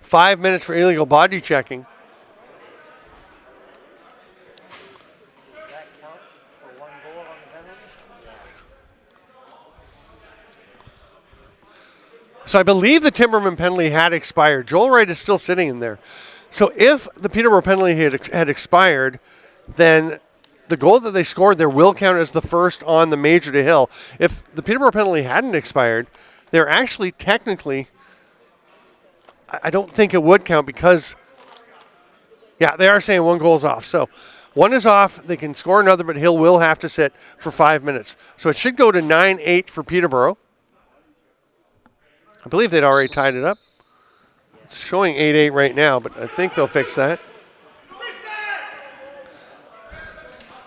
5 minutes for illegal body checking. So I believe the Timberman penalty had expired. Joel Wright is still sitting in there. So if the Peterborough penalty had expired, then the goal that they scored there will count as the first on the major to Hill. If the Peterborough penalty hadn't expired, they're actually technically, I don't think it would count because, yeah, they are saying 1 goal's off. So One is off. They can score another, but Hill will have to sit for 5 minutes. So it should go to 9-8 for Peterborough. I believe they'd already tied it up. It's showing 8-8 right now, but I think they'll fix that.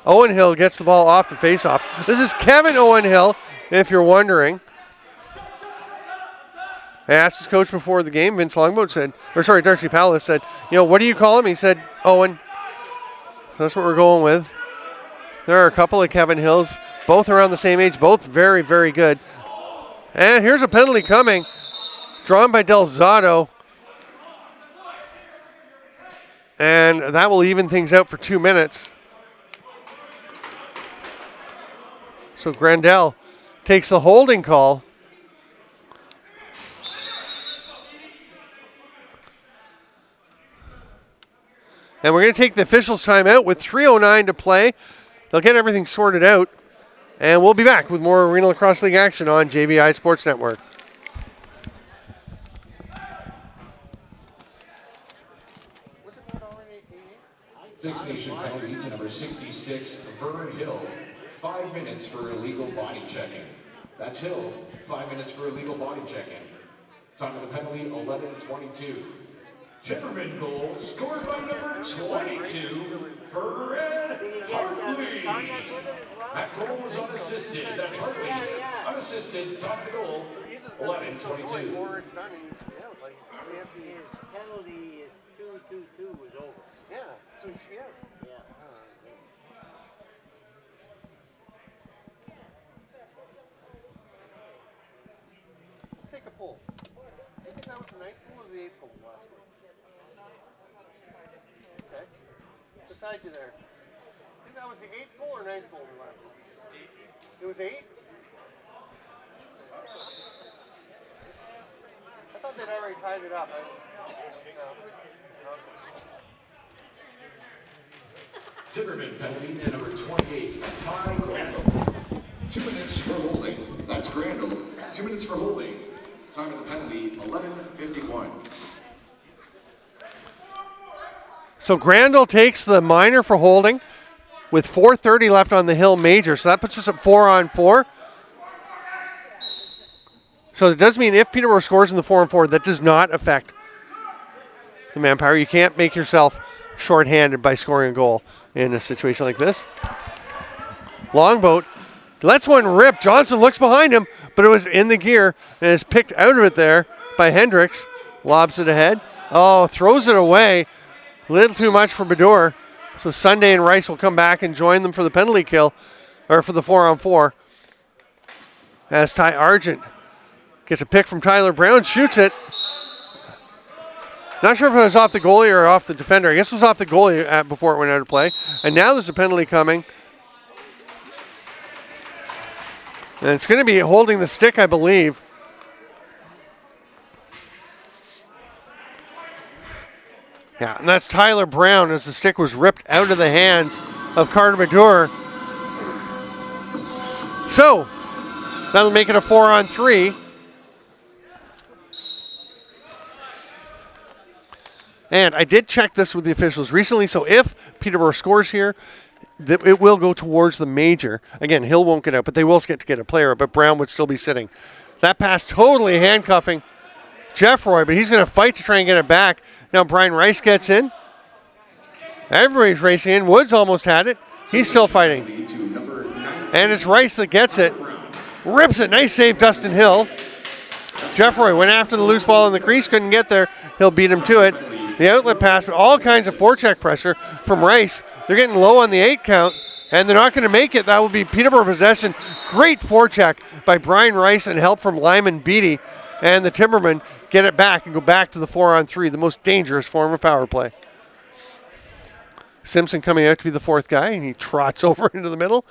Owen Hill gets the ball off the faceoff. This is Kevin Owen Hill, if you're wondering. I asked his coach before the game. Vince Longboat said, Darcy Palace said, what do you call him? He said, Owen. So that's what we're going with. There are a couple of Kevin Hills, both around the same age, both very, very good. And here's a penalty coming, drawn by Del Zotto. And that will even things out for 2 minutes. So Grandel takes the holding call. And we're going to take the officials' time out with 3:09 to play. They'll get everything sorted out. And we'll be back with more Arena Lacrosse League action on JVI Sports Network. Six Nation penalty to number 66, Vern Hill. 5 minutes for illegal body checking. That's Hill, 5 minutes for illegal body checking. Time of the penalty, 11:22. Timberman goal scored by number 22, Fred Hartley. That goal was unassisted. That's Hartley. Unassisted, top of the goal, 11:22. His penalty is 2-2-2 was over. Yeah. So yeah. Let's take a poll. Do you think that was the 9th poll or the 8th poll last week? Okay. Beside you there. I think that was the 8th poll or 9th poll last week? It was 8? I thought they'd already tied it up. Timberman penalty to number 28, Ty Grandel. 2 minutes for holding. That's Grandel. 2 minutes for holding. Time of the penalty, 11:51. So Grandel takes the minor for holding with 4:30 left on the Hill Major. So that puts us at 4-on-4. So it does mean if Peterborough scores in the 4-on-4, that does not affect the manpower. You can't make yourself shorthanded by scoring a goal in a situation like this. Longboat lets one rip. Johnson looks behind him, but it was in the gear and is picked out of it there by Hendricks. Lobs it ahead. Oh, throws it away. A little too much for Baddour. So Sunday and Rice will come back and join them for the penalty kill, or for the 4-on-4. As Ty Argent gets a pick from Tyler Brown, shoots it. Not sure if it was off the goalie or off the defender. I guess it was off the goalie before it went out of play. And now there's a penalty coming. And it's going to be holding the stick, I believe. Yeah, and that's Tyler Brown as the stick was ripped out of the hands of Carter Baddour. So, that'll make it a 4-on-3. And I did check this with the officials recently, so if Peterborough scores here, it will go towards the major. Again, Hill won't get out, but they will get to get a player, but Brown would still be sitting. That pass totally handcuffing Jeffroy, but he's going to fight to try and get it back. Now Brian Rice gets in. Everybody's racing in. Woods almost had it. He's still fighting. And it's Rice that gets it. Rips it. Nice save, Dustin Hill. Jeffroy went after the loose ball in the crease, couldn't get there. He'll beat him to it. The outlet pass, but all kinds of forecheck pressure from Rice. They're getting low on the 8 count, and they're not going to make it. That will be Peterborough possession. Great forecheck by Brian Rice and help from Lyman Beatty. And the Timbermen get it back and go back to the 4-on-3, the most dangerous form of power play. Simpson coming out to be the 4th guy, and he trots over into the middle.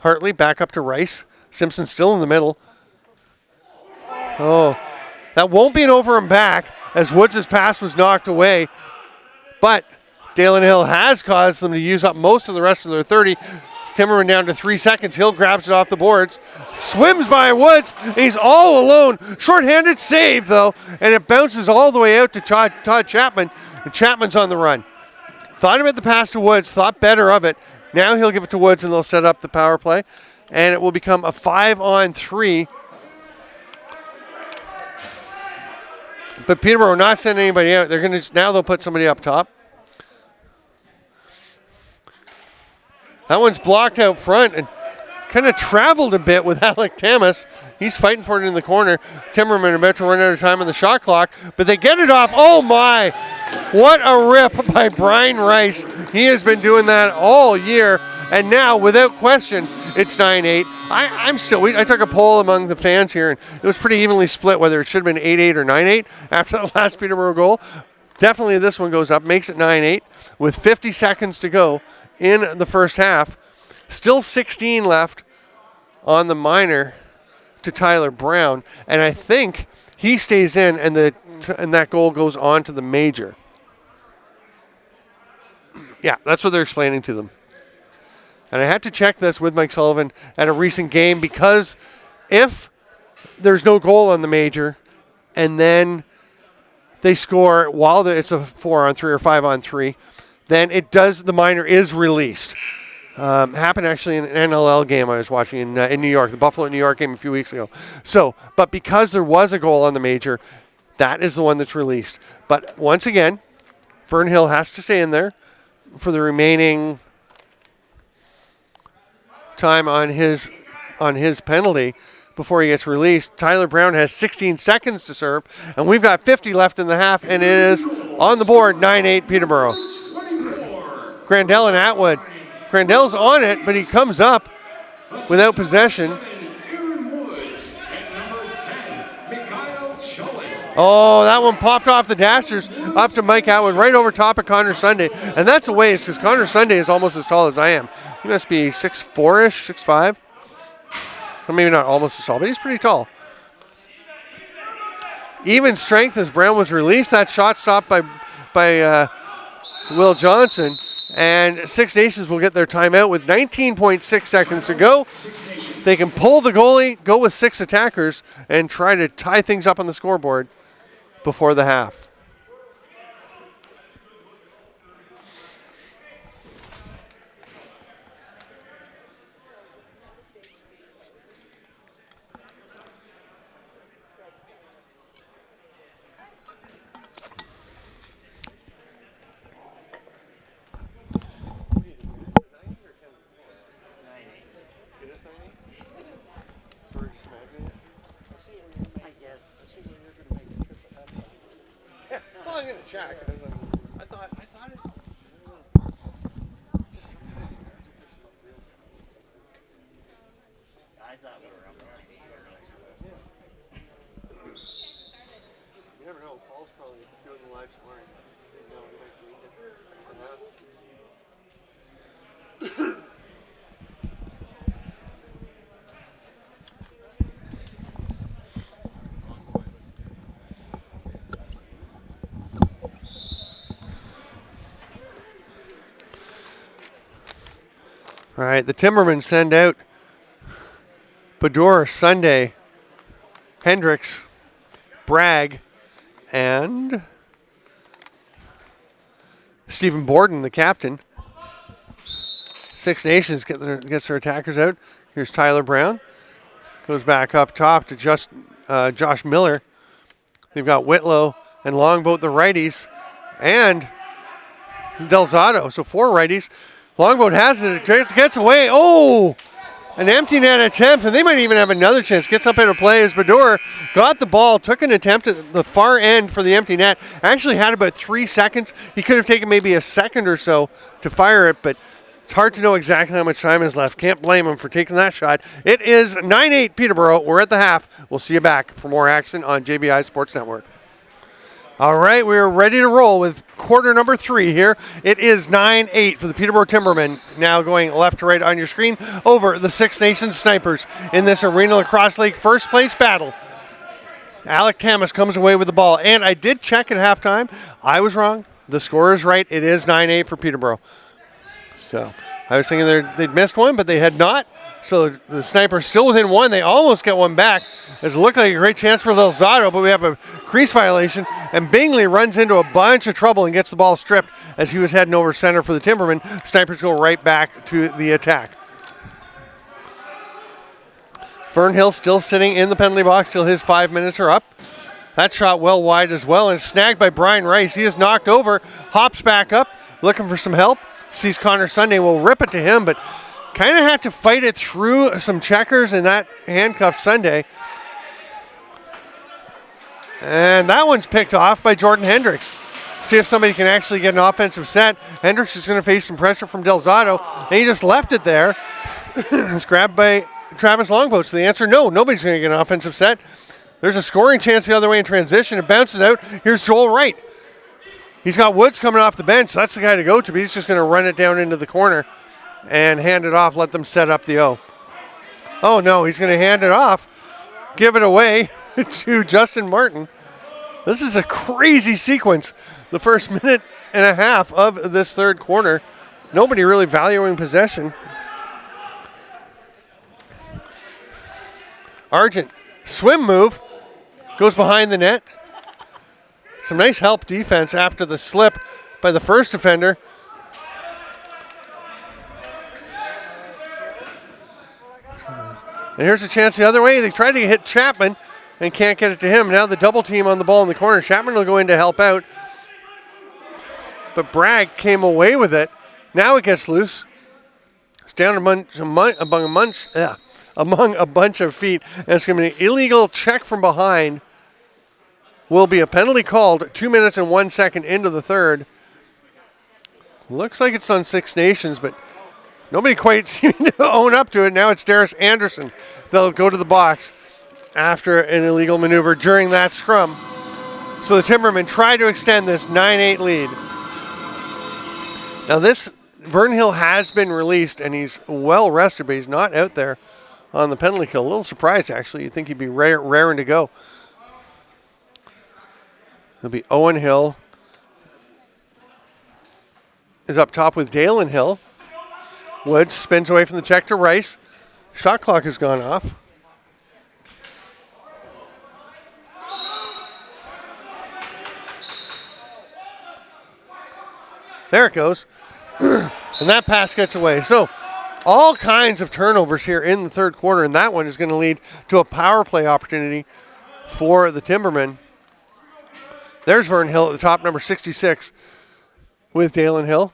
Hartley back up to Rice. Simpson still in the middle. Oh, that won't be an over and back as Woods' pass was knocked away. But Dalen Hill has caused them to use up most of the rest of their 30. Timmerman down to 3 seconds. Hill grabs it off the boards. Swims by Woods. And he's all alone. Short-handed save, though. And it bounces all the way out to Todd Chapman. And Chapman's on the run. Thought about the pass to Woods, thought better of it. Now he'll give it to Woods and they'll set up the power play. And it will become a 5-on-3. But Peterborough not sending anybody out. They're going to now they'll put somebody up top. That one's blocked out front and kind of traveled a bit with Alec Tamas. He's fighting for it in the corner. Timbermen about to run out of time on the shot clock, but they get it off. Oh my! What a rip by Brian Rice. He has been doing that all year, and now, without question, it's 9-8. I took a poll among the fans here, and it was pretty evenly split whether it should have been 8-8 or 9-8 after the last Peterborough goal. Definitely this one goes up, makes it 9-8 with 50 seconds to go in the first half. Still 16 left on the minor to Tyler Brown, and I think he stays in, and that goal goes on to the major. Yeah, that's what they're explaining to them. And I had to check this with Mike Sullivan at a recent game, because if there's no goal on the major and then they score while it's a 4-on-3 or 5-on-3, then the minor is released. Happened actually in an NLL game I was watching in New York, the Buffalo New York game a few weeks ago. But because there was a goal on the major, that is the one that's released. But once again, Fern Hill has to stay in there for the remaining time on his penalty before he gets released. Tyler Brown has 16 seconds to serve, and we've got 50 left in the half, and it is on the board, 9-8 Peterborough. Grandel and Atwood. Grandel's on it, but he comes up without possession. Oh, that one popped off the dashers up to Mike Atwood right over top of Connor Sunday. And that's a waste, because Connor Sunday is almost as tall as I am. He must be 6'4"-ish, 6'5". Well, maybe not almost as tall, but he's pretty tall. Even strength as Brown was released. That shot stopped by Will Johnson. And Six Nations will get their timeout with 19.6 seconds to go. They can pull the goalie, go with 6 attackers, and try to tie things up on the scoreboard before the half. I'm going to check. I thought it. Just. I thought we were up there. You never know. Paul's probably doing the live scoring. No, he might be. All right, the Timbermen send out Bador, Sunday, Hendricks, Bragg, and Stephen Borden, the captain. Six Nations gets their attackers out. Here's Tyler Brown. Goes back up top to Josh Miller. They've got Whitlow and Longboat, the righties, and Delzato. So 4 righties. Longboat has it, gets away. Oh, an empty net attempt, and they might even have another chance. Gets up into play as Bador got the ball, took an attempt at the far end for the empty net. Actually had about 3 seconds. He could have taken maybe a second or so to fire it, but it's hard to know exactly how much time is left. Can't blame him for taking that shot. It is 9-8 Peterborough. We're at the half. We'll see you back for more action on JBI Sports Network. All right, we're ready to roll with quarter number 3 here. It is 9-8 for the Peterborough Timbermen. Now going left to right on your screen over the Six Nations Snipers in this Arena Lacrosse League first place battle. Alec Tamas comes away with the ball. And I did check at halftime. I was wrong. The score is right. It is 9-8 for Peterborough. So I was thinking they'd missed one, but they had not. So the Snipers still within one. They almost get one back. It looked like a great chance for Delzato, but we have a crease violation, and Bingley runs into a bunch of trouble and gets the ball stripped as he was heading over center for the Timbermen. Snipers go right back to the attack. Vern Hill still sitting in the penalty box till his 5 minutes are up. That shot well wide as well, and snagged by Brian Rice. He is knocked over, hops back up, looking for some help. Sees Connor Sunday, will rip it to him, but kind of had to fight it through some checkers in that handcuffed Sunday. And that one's picked off by Jordan Hendricks. See if somebody can actually get an offensive set. Hendricks is going to face some pressure from Delzato, and he just left it there. It's grabbed by Travis Longboat. So the answer, no, nobody's going to get an offensive set. There's a scoring chance the other way in transition. It bounces out. Here's Joel Wright. He's got Woods coming off the bench. That's the guy to go to, but he's just going to run it down into the corner and hand it off, let them set up the O. Oh, no, he's going to hand it off, give it away to Justin Martin. This is a crazy sequence, the first minute and a half of this third quarter. Nobody really valuing possession. Argent, swim move, goes behind the net. Some nice help defense after the slip by the first defender. And here's a chance the other way. They tried to hit Chapman and can't get it to him. Now the double team on the ball in the corner. Chapman will go in to help out. But Bragg came away with it. Now it gets loose. It's down among a bunch of feet. And it's going to be an illegal check from behind. Will be a penalty called 2 minutes and 1 second into the third. Looks like it's on Six Nations, but nobody quite seemed to own up to it. Now it's Darius Anderson. They'll go to the box after an illegal maneuver during that scrum. So the Timbermen try to extend this 9-8 lead. Now this, Vern Hill has been released and he's well rested, but he's not out there on the penalty kill. A little surprised, actually. You'd think he'd be raring to go. It'll be Owen Hill is up top with Dalen Hill. Woods spins away from the check to Rice. Shot clock has gone off. There it goes. And that pass gets away. So all kinds of turnovers here in the third quarter, and that one is going to lead to a power play opportunity for the Timbermen. There's Vern Hill at the top, number 66, with Dalen Hill.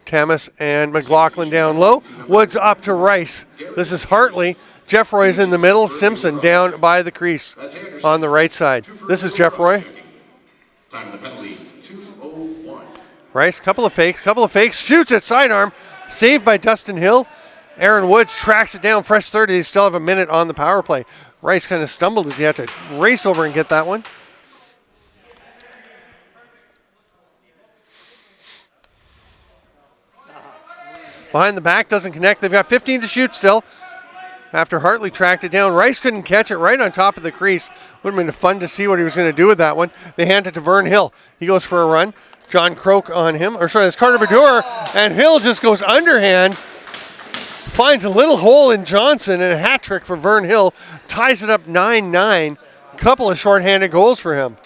Tamas and McLaughlin down low. Woods up to Rice. This is Hartley. Jeff Roy's in the middle. Simpson down by the crease on the right side. This is Jeff Roy. Time of the penalty, 2:01. Rice, couple of fakes, shoots at sidearm. Saved by Dustin Hill. Aaron Woods tracks it down, fresh 30. They still have a minute on the power play. Rice kind of stumbled as he had to race over and get that one. Behind the back, doesn't connect. They've got 15 to shoot still. After Hartley tracked it down, Rice couldn't catch it right on top of the crease. Would have been fun to see what he was going to do with that one. They hand it to Vern Hill. He goes for a run. John Croak on him. Or sorry, that's Carter Baddour. And Hill just goes underhand. Finds a little hole in Johnson, and a hat trick for Vern Hill. Ties it up 9-9. Couple of shorthanded goals for him.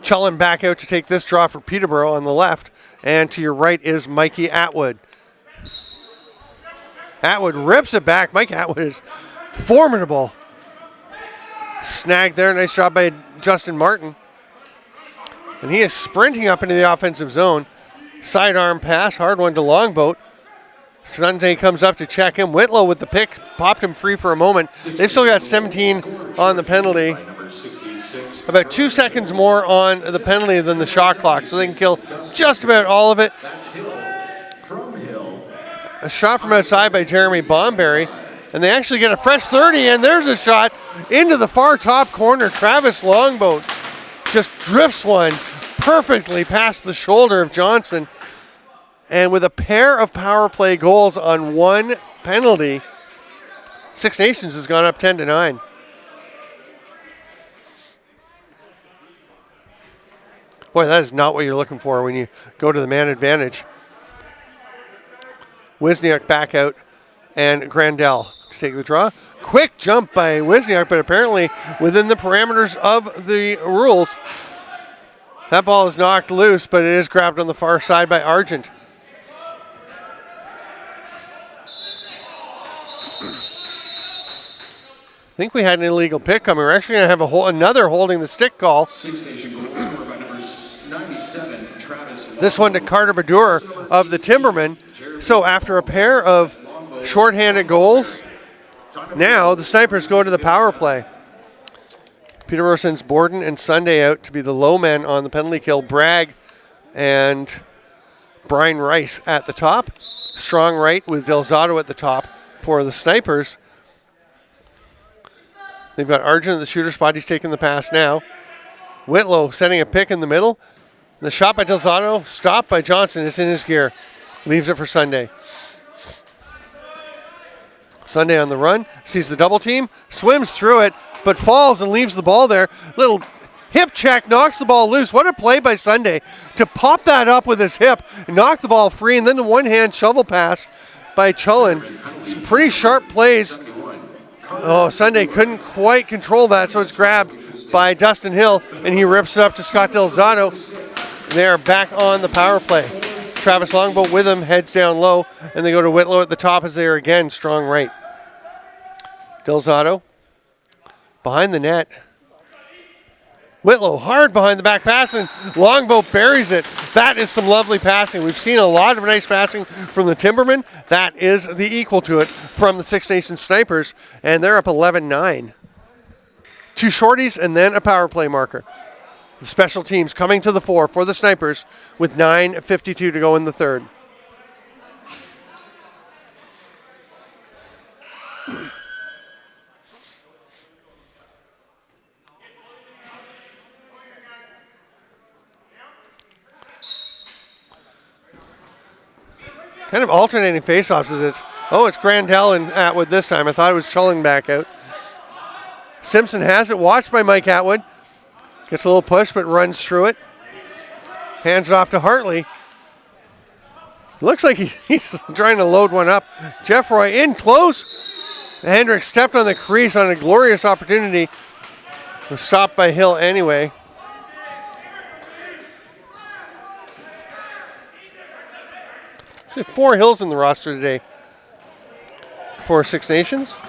Chullen back out to take this draw for Peterborough on the left. And to your right is Mikey Atwood. Atwood rips it back. Mike Atwood is formidable. Snagged there. Nice job by Justin Martin. And he is sprinting up into the offensive zone. Sidearm pass. Hard one to Longboat. Sunday comes up to check him. Whitlow with the pick. Popped him free for a moment. They've still got 17 on the penalty. About 2 seconds more on the penalty than the shot clock, so they can kill just about all of it. That's Hill from Hill. A shot from outside by Jeremy Bomberry, and they actually get a fresh 30, and there's a shot into the far top corner. Travis Longboat just drifts one perfectly past the shoulder of Johnson, and with a pair of power play goals on one penalty, Six Nations has gone up 10-9. Boy, that is not what you're looking for when you go to the man advantage. Wisniak back out, and Grandel to take the draw. Quick jump by Wisniak, but apparently within the parameters of the rules. That ball is knocked loose, but it is grabbed on the far side by Argent. I think we had an illegal pick coming. We're actually going to have another holding the stick call. Six Nation goal scored by number 97, Travis. This one to Carter Badur of the Timbermen. So after a pair of shorthanded goals, now the Snipers go to the power play. Peterborough sends Borden and Sunday out to be the low men on the penalty kill. Bragg and Brian Rice at the top. Strong right with Delzato at the top for the Snipers. They've got Argent at the shooter spot. He's taking the pass now. Whitlow setting a pick in the middle. The shot by Delzato, stopped by Johnson. It's in his gear. Leaves it for Sunday. Sunday on the run. Sees the double team. Swims through it, but falls and leaves the ball there. Little hip check, knocks the ball loose. What a play by Sunday to pop that up with his hip, knock the ball free, and then the one-hand shovel pass by Chullen. Some pretty sharp plays. Oh, Sunday couldn't quite control that, so it's grabbed by Dustin Hill, and he rips it up to Scott Delzato. They're back on the power play. Travis Longboat with him, heads down low, and they go to Whitlow at the top as they are again strong right. Delzato behind the net. Whitlow hard behind the back pass, and Longboat buries it. That is some lovely passing. We've seen a lot of nice passing from the Timbermen. That is the equal to it from the Six Nations Snipers, and they're up 11-9. Two shorties and then a power play marker. The special teams coming to the fore for the Snipers with 9:52 to go in the third. Kind of alternating faceoffs as it's Grandel and Atwood this time. I thought it was Chulling back out. Simpson has it, watched by Mike Atwood. Gets a little push, but runs through it. Hands it off to Hartley. Looks like he's trying to load one up. Jeff Roy in close. Hendricks stepped on the crease on a glorious opportunity. Was stopped by Hill anyway. Actually, 4 Hills in the roster today for Six Nations.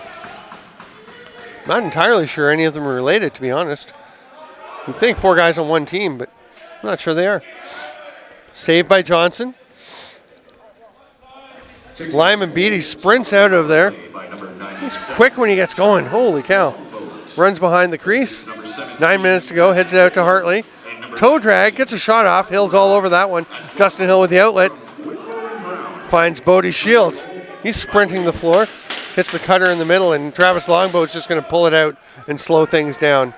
Not entirely sure any of them are related, to be honest. You'd think 4 guys on one team, but I'm not sure they are. Saved by Johnson. Lyman Beatty sprints out of there. He's quick when he gets going. Holy cow. Runs behind the crease. 9 minutes to go. Heads it out to Hartley. Toe drag. Gets a shot off. Hill's all over that one. Dustin Hill with the outlet. Finds Bodie Shields. He's sprinting the floor. Hits the cutter in the middle, and Travis Longboat's just going to pull it out and slow things down.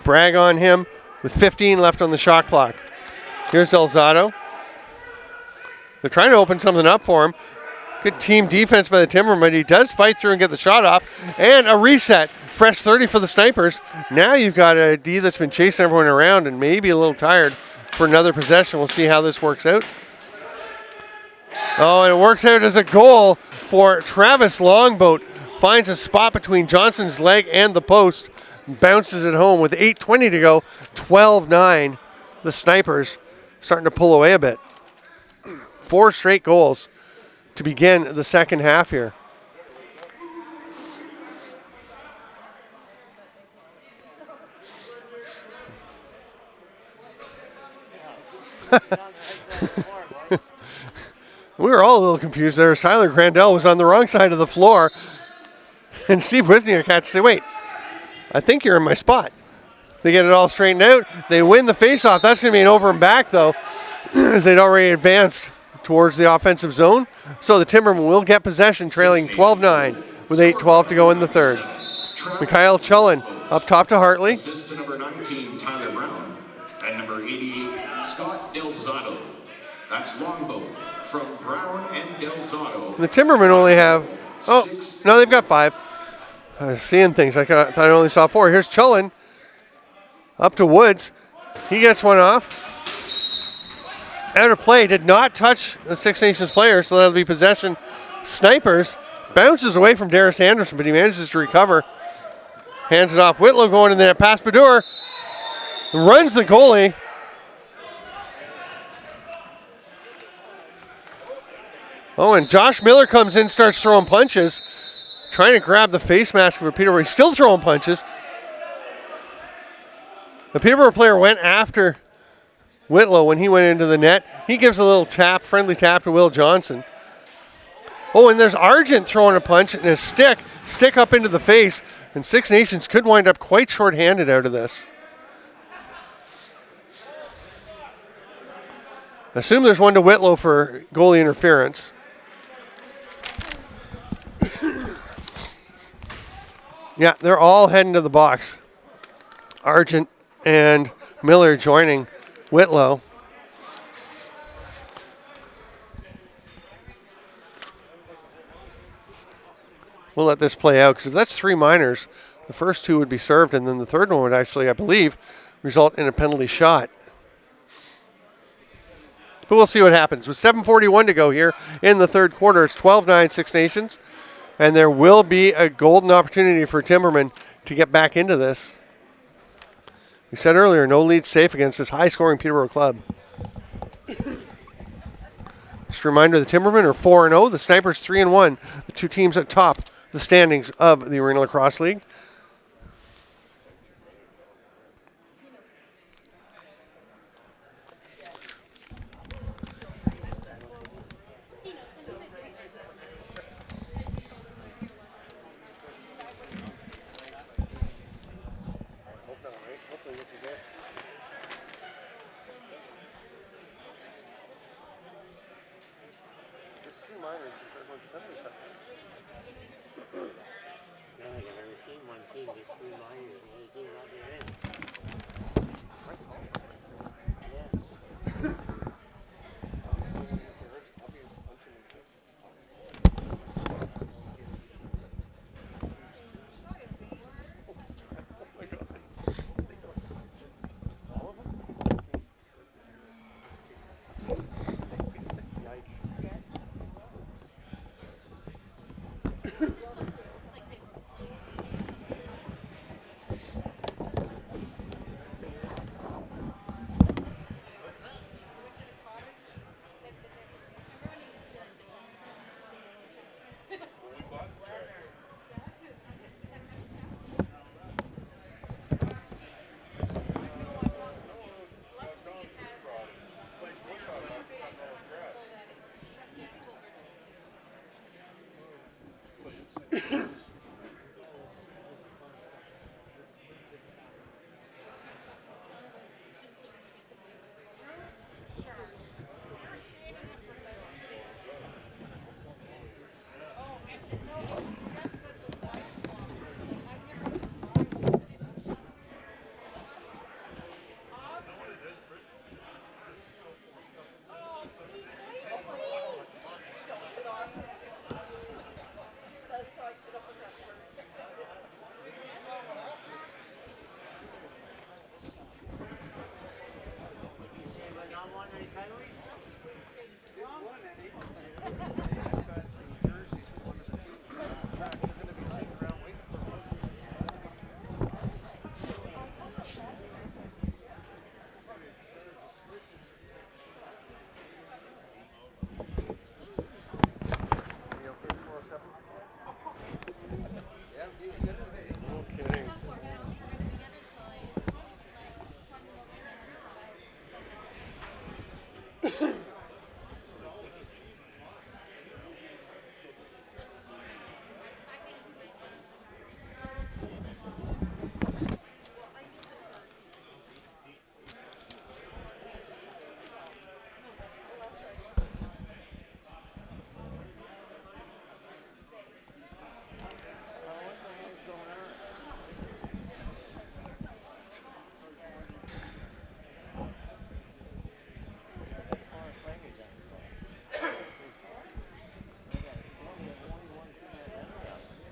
Bragg on him with 15 left on the shot clock. Here's Delzato. They're trying to open something up for him. Good team defense by the Timbermen, but he does fight through and get the shot off. And a reset. Fresh 30 for the Snipers. Now you've got a D that's been chasing everyone around and maybe a little tired for another possession. We'll see how this works out. Oh, and it works out as a goal for Travis Longboat. Finds a spot between Johnson's leg and the post. Bounces it home with 8:20 to go. 12-9. The Snipers starting to pull away a bit. 4 straight goals to begin the second half here. We were all a little confused there as Tyler Grandel was on the wrong side of the floor. And Steve Wisniak had to say, wait, I think you're in my spot. They get it all straightened out. They win the faceoff. That's going to be an over and back, though, as they'd already advanced towards the offensive zone. So the Timbermen will get possession, trailing 12-9 with 8:12 to go in the third. Mikhail Chullen up top to Hartley. Assist to number 19, Tyler Brown, and number 88, Scott Delzato. That's Longboat from Brown and Delzato. The Timbermen only have, no, they've got 5. Seeing things. I thought I only saw 4. Here's Chullen. Up to Woods. He gets one off. Out of play. Did not touch the Six Nations player, so that'll be possession. Snipers. Bounces away from Darius Anderson, but he manages to recover. Hands it off. Whitlow going in there. Pass Badur. Runs the goalie. Oh, and Josh Miller comes in, starts throwing punches. Trying to grab the face mask of Peterborough. He's still throwing punches. The Peterborough player went after Whitlow when he went into the net. He gives a little tap, friendly tap to Will Johnson. Oh, and there's Argent throwing a punch and a stick up into the face. And Six Nations could wind up quite short-handed out of this. Assume there's one to Whitlow for goalie interference. Yeah, they're all heading to the box. Argent and Miller joining Whitlow. We'll let this play out because if that's 3 minors, the first 2 would be served, and then the third one would actually, I believe, result in a penalty shot. But we'll see what happens. With 7:41 to go here in the third quarter, it's 12-9 Six Nations, and there will be a golden opportunity for Timbermen to get back into this. We said earlier, no lead safe against this high-scoring Peterborough club. Just a reminder, the Timbermen are 4-0, the Snipers 3-1, the 2 teams at top the standings of the Arena Lacrosse League.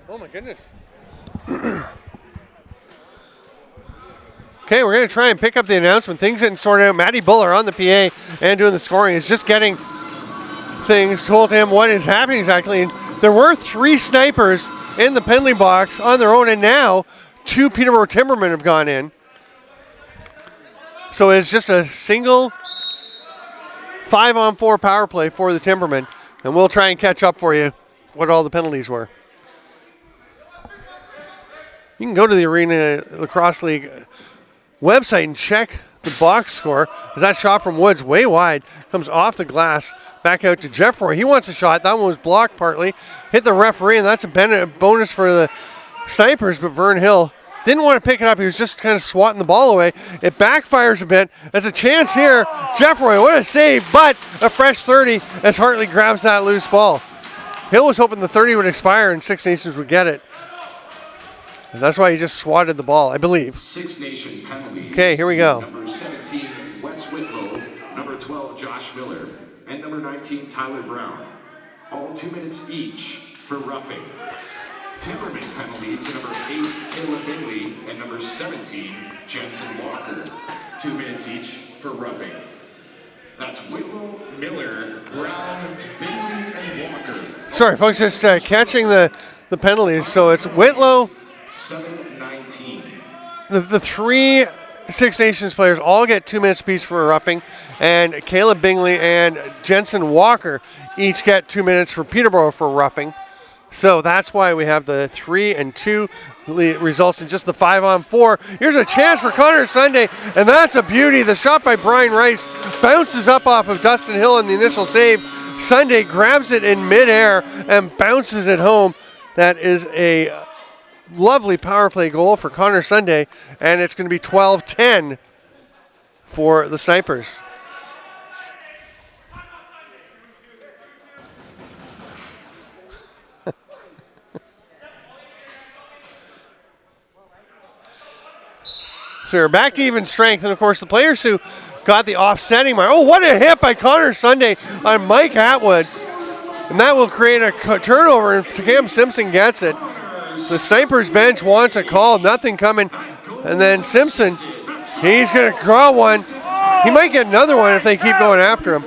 Oh my goodness. Okay, we're going to try and pick up the announcement. Things getting sorted out. Matty Buller on the PA and doing the scoring is just getting things told to him what is happening exactly. And there were 3 snipers in the penalty box on their own, and now 2 Peterborough Timbermen have gone in. So it's just a single 5-on-4 power play for the Timbermen, and we'll try and catch up for you what all the penalties were. You can go to the Arena Lacrosse League website and check the box score. As that shot from Woods way wide comes off the glass back out to Jeffroy. He wants a shot. That one was blocked partly. Hit the referee, and that's a bonus for the Snipers, but Vern Hill didn't want to pick it up. He was just kind of swatting the ball away. It backfires a bit. There's a chance here. Jeffroy, what a save, but a fresh 30 as Hartley grabs that loose ball. Hill was hoping the 30 would expire and Six Nations would get it. And that's why he just swatted the ball, I believe. Six Nation penalties. Okay, here we go. Number 17, Wes Whitlow. Number 12, Josh Miller. And number 19, Tyler Brown. All 2 minutes each for roughing. Timberman penalty to number 8, Caleb Bingley. And number 17, Jensen Walker. 2 minutes each for roughing. That's Whitlow, Miller, Brown, Bingley, and Walker. Sorry, folks, just catching the penalties. So it's Whitlow. 7-19. The 3 Six Nations players all get 2 minutes apiece for a roughing, and Caleb Bingley and Jensen Walker each get 2 minutes for Peterborough for roughing. So that's why we have the 3 and 2 results in just the 5-on-4. Here's a chance for Connor Sunday, and that's a beauty. The shot by Brian Rice bounces up off of Dustin Hill in the initial save. Sunday grabs it in midair and bounces it home. That is a lovely power play goal for Connor Sunday, and it's going to be 12-10 for the Snipers. So we're back to even strength, and of course the players who got the offsetting mark. Oh, what a hit by Connor Sunday on Mike Atwood, and that will create a turnover, and Cam Simpson gets it. The Snipers bench wants a call, nothing coming. And then Simpson, he's going to draw one. He might get another one if they keep going after him.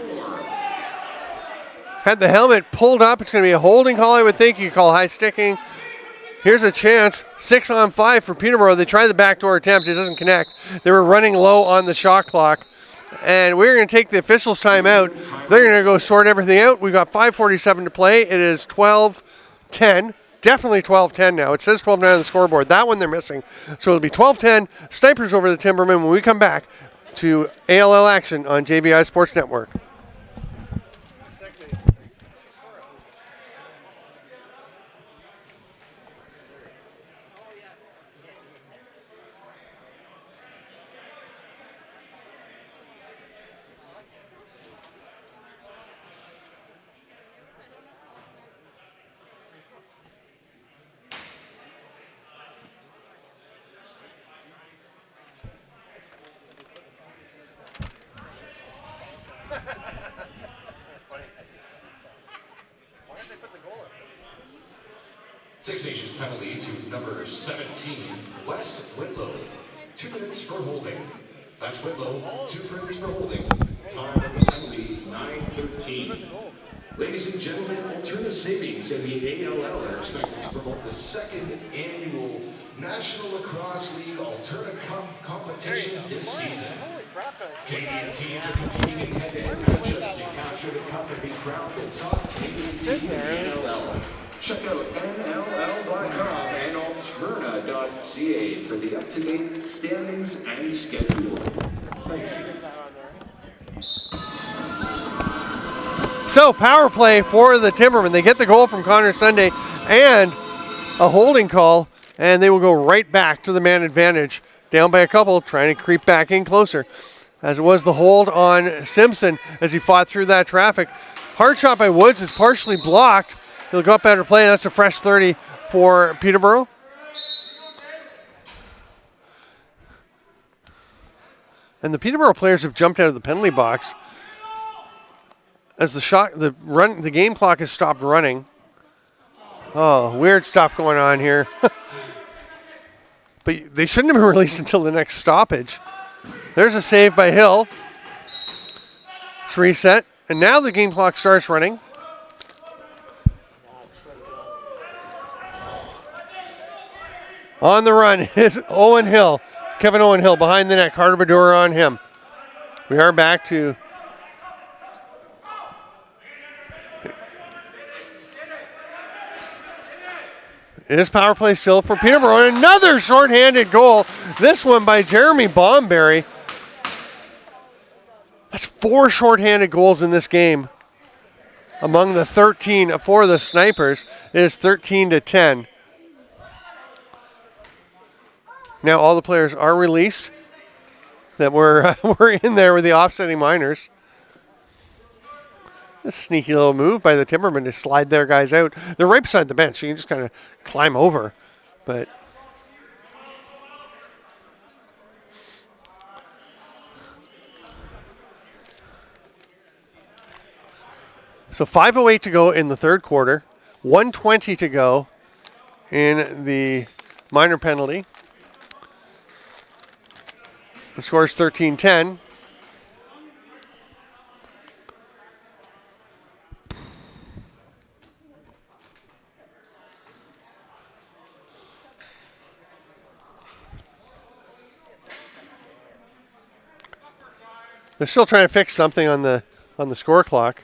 Had the helmet pulled up. It's going to be a holding call, I would think. You call high sticking. Here's a chance. 6-on-5 for Peterborough. They try the backdoor attempt. It doesn't connect. They were running low on the shot clock. And we're going to take the officials' time out. They're going to go sort everything out. We've got 5:47 to play. It is 12-10. Definitely 12-10 now. It says 12-9 on the scoreboard. That one they're missing. So it'll be 12-10. Snipers over the Timbermen when we come back to ALL action on JVI Sports Network. Six Nations penalty to number 17, Wes Whitlow. 2 minutes for holding. That's Whitlow, 2 minutes for holding. Time of the penalty, 9:13. Ladies and gentlemen, Alterna Savings and the ALL are expected to promote the 2nd annual National Lacrosse League Alterna competition this season. Canadian teams are competing in head-to-head matchups to capture the cup and be crowned the top Canadian team in the NLL. Check out NLL.com and Alterna.ca for the up-to-date standings and schedule. Thank you. So power play for the Timbermen. They get the goal from Connor Sunday and a holding call, and they will go right back to the man advantage. Down by a couple, trying to creep back in closer. As it was the hold on Simpson as he fought through that traffic. Hard shot by Woods is partially blocked. He'll go up better play. That's a fresh 30 for Peterborough. And the Peterborough players have jumped out of the penalty box as the game clock has stopped running. Oh, weird stuff going on here. But they shouldn't have been released until the next stoppage. There's a save by Hill. It's reset. And now the game clock starts running. On the run is Owen Hill. Kevin Owen Hill behind the net. Carter Badura on him. We are back to it is power play still for Peterborough. Another shorthanded goal. This one by Jeremy Bomberry. That's 4 shorthanded goals in this game. Among the 13 for the Snipers, it is 13-10. Now all the players are released that were in there with the offsetting minors. A sneaky little move by the Timbermen to slide their guys out. They're right beside the bench. You can just kind of climb over. But so 5:08 to go in the third quarter. 1:20 to go in the minor penalty. The score is 13-10. They're still trying to fix something on the score clock.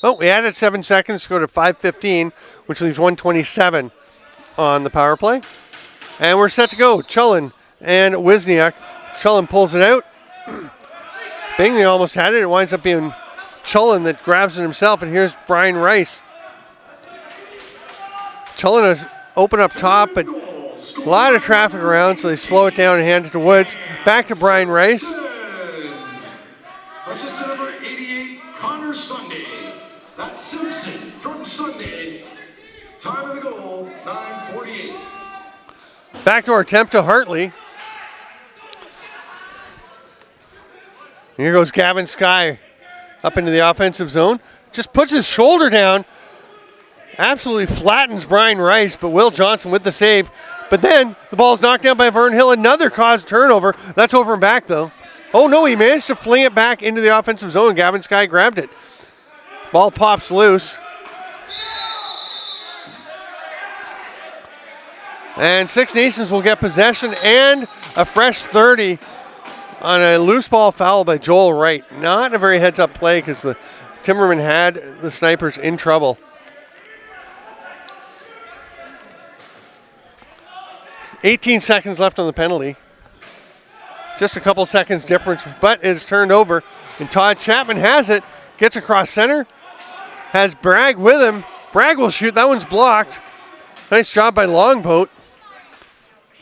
Oh, we added 7 seconds to go to 5:15, which leaves 1:27 on the power play. And we're set to go. Chullen and Wisniak. Chullen pulls it out. Bingley almost had it. It winds up being Chullen that grabs it himself. And here's Brian Rice. Chullen is open up top, but a lot of traffic around, so they slow it down and hand it to Woods. Back to Brian Rice. Assistant number 88, Connor Sunday. That's Simpson from Sunday. Time of the goal, 9:48. Backdoor attempt to Hartley. Here goes Gavin Skye up into the offensive zone. Just puts his shoulder down. Absolutely flattens Brian Rice, but Will Johnson with the save. But then the ball's knocked down by Vern Hill. Another caused turnover. That's over and back, though. Oh, no, he managed to fling it back into the offensive zone. Gavin Skye grabbed it. Ball pops loose. And Six Nations will get possession and a fresh 30 on a loose ball foul by Joel Wright. Not a very heads-up play because the Timbermen had the Snipers in trouble. 18 seconds left on the penalty. Just a couple seconds difference, but it's turned over. And Todd Chapman has it, gets across center, has Bragg with him. Bragg will shoot, that one's blocked. Nice job by Longboat.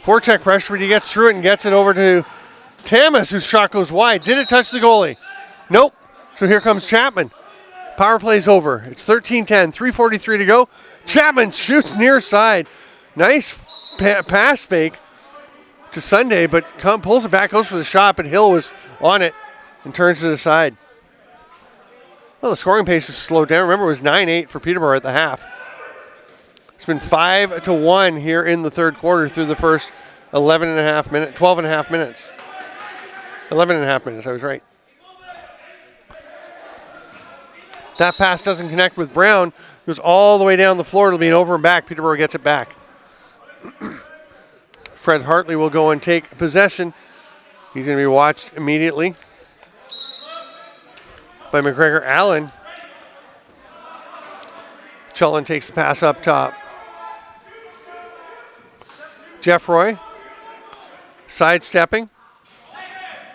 Forecheck pressure, but he gets through it and gets it over to Tamas, whose shot goes wide. Did it touch the goalie? Nope. So here comes Chapman. Power play's over. It's 13-10, 3:43 to go. Chapman shoots near side. Nice pass fake to Sunday, but pulls it back, goes for the shot, but Hill was on it and turns it aside. Well, the scoring pace has slowed down. Remember, it was 9-8 for Peterborough at the half. It's been 5-1 here in the third quarter through the first 12 and a half minutes. 11 and a half minutes, I was right. That pass doesn't connect with Brown. Goes all the way down the floor. It'll be an over and back. Peterborough gets it back. Fred Hartley will go and take possession. He's going to be watched immediately by McGregor Allen. Chullen takes the pass up top. Jeff Roy sidestepping.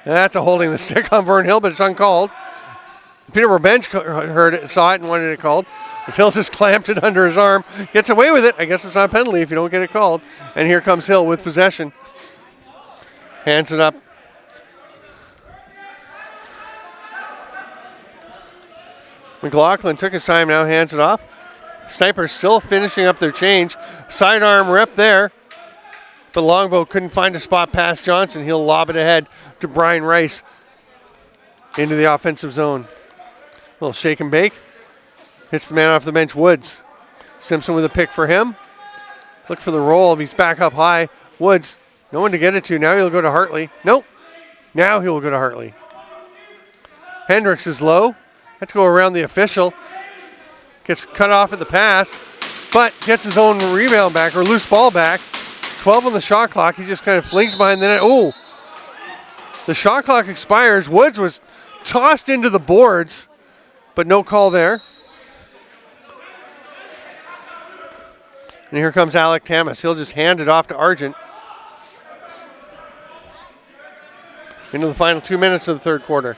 That's a holding the stick on Vern Hill, but it's uncalled. Peterborough bench heard it, saw it, and wanted it called. Hill just clamped it under his arm. Gets away with it. I guess it's not a penalty if you don't get it called. And here comes Hill with possession. Hands it up. McLaughlin took his time now, hands it off. Snipers still finishing up their change. sidearm rip there. But Longboat couldn't find a spot past Johnson. He'll lob it ahead to Brian Rice into the offensive zone. Little shake and bake. Hits the man off the bench, Woods. Simpson with a pick for him. Look for the roll. He's back up high. Woods, no one to get it to. Now he'll go to Hartley. Nope. Now he'll go to Hartley. Hendricks is low. Had to go around the official. Gets cut off at the pass, but gets his own rebound back, or loose ball back. 12 on the shot clock. He just kind of flings behind the net. Oh, the shot clock expires. Woods was tossed into the boards, but no call there. And here comes Alec Tamas. He'll just hand it off to Argent. Into the final 2 minutes of the third quarter.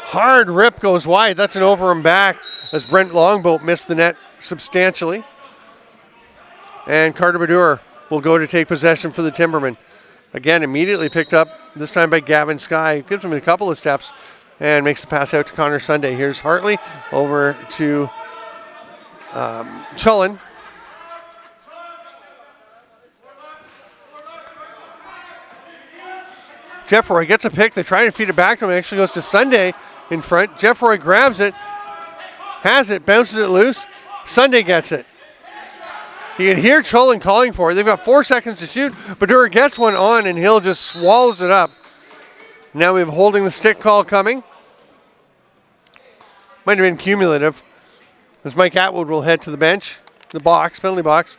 Hard rip goes wide. That's an over and back as Brent Longboat missed the net substantially. And Carter Badur will go to take possession for the Timbermen. Again, immediately picked up, this time by Gavin Skye. Gives him a couple of steps and makes the pass out to Connor Sunday. Here's Hartley over to Chullen. Jeff Roy gets a pick. They try to feed it back to him. It actually goes to Sunday in front. Jeff Roy grabs it, has it, bounces it loose. Sunday gets it. You can hear Chullen calling for it. They've got 4 seconds to shoot. Badura gets one on, and Hill just swallows it up. Now we have holding the stick call coming. Might have been cumulative, as Mike Atwood will head to the bench, the box, penalty box.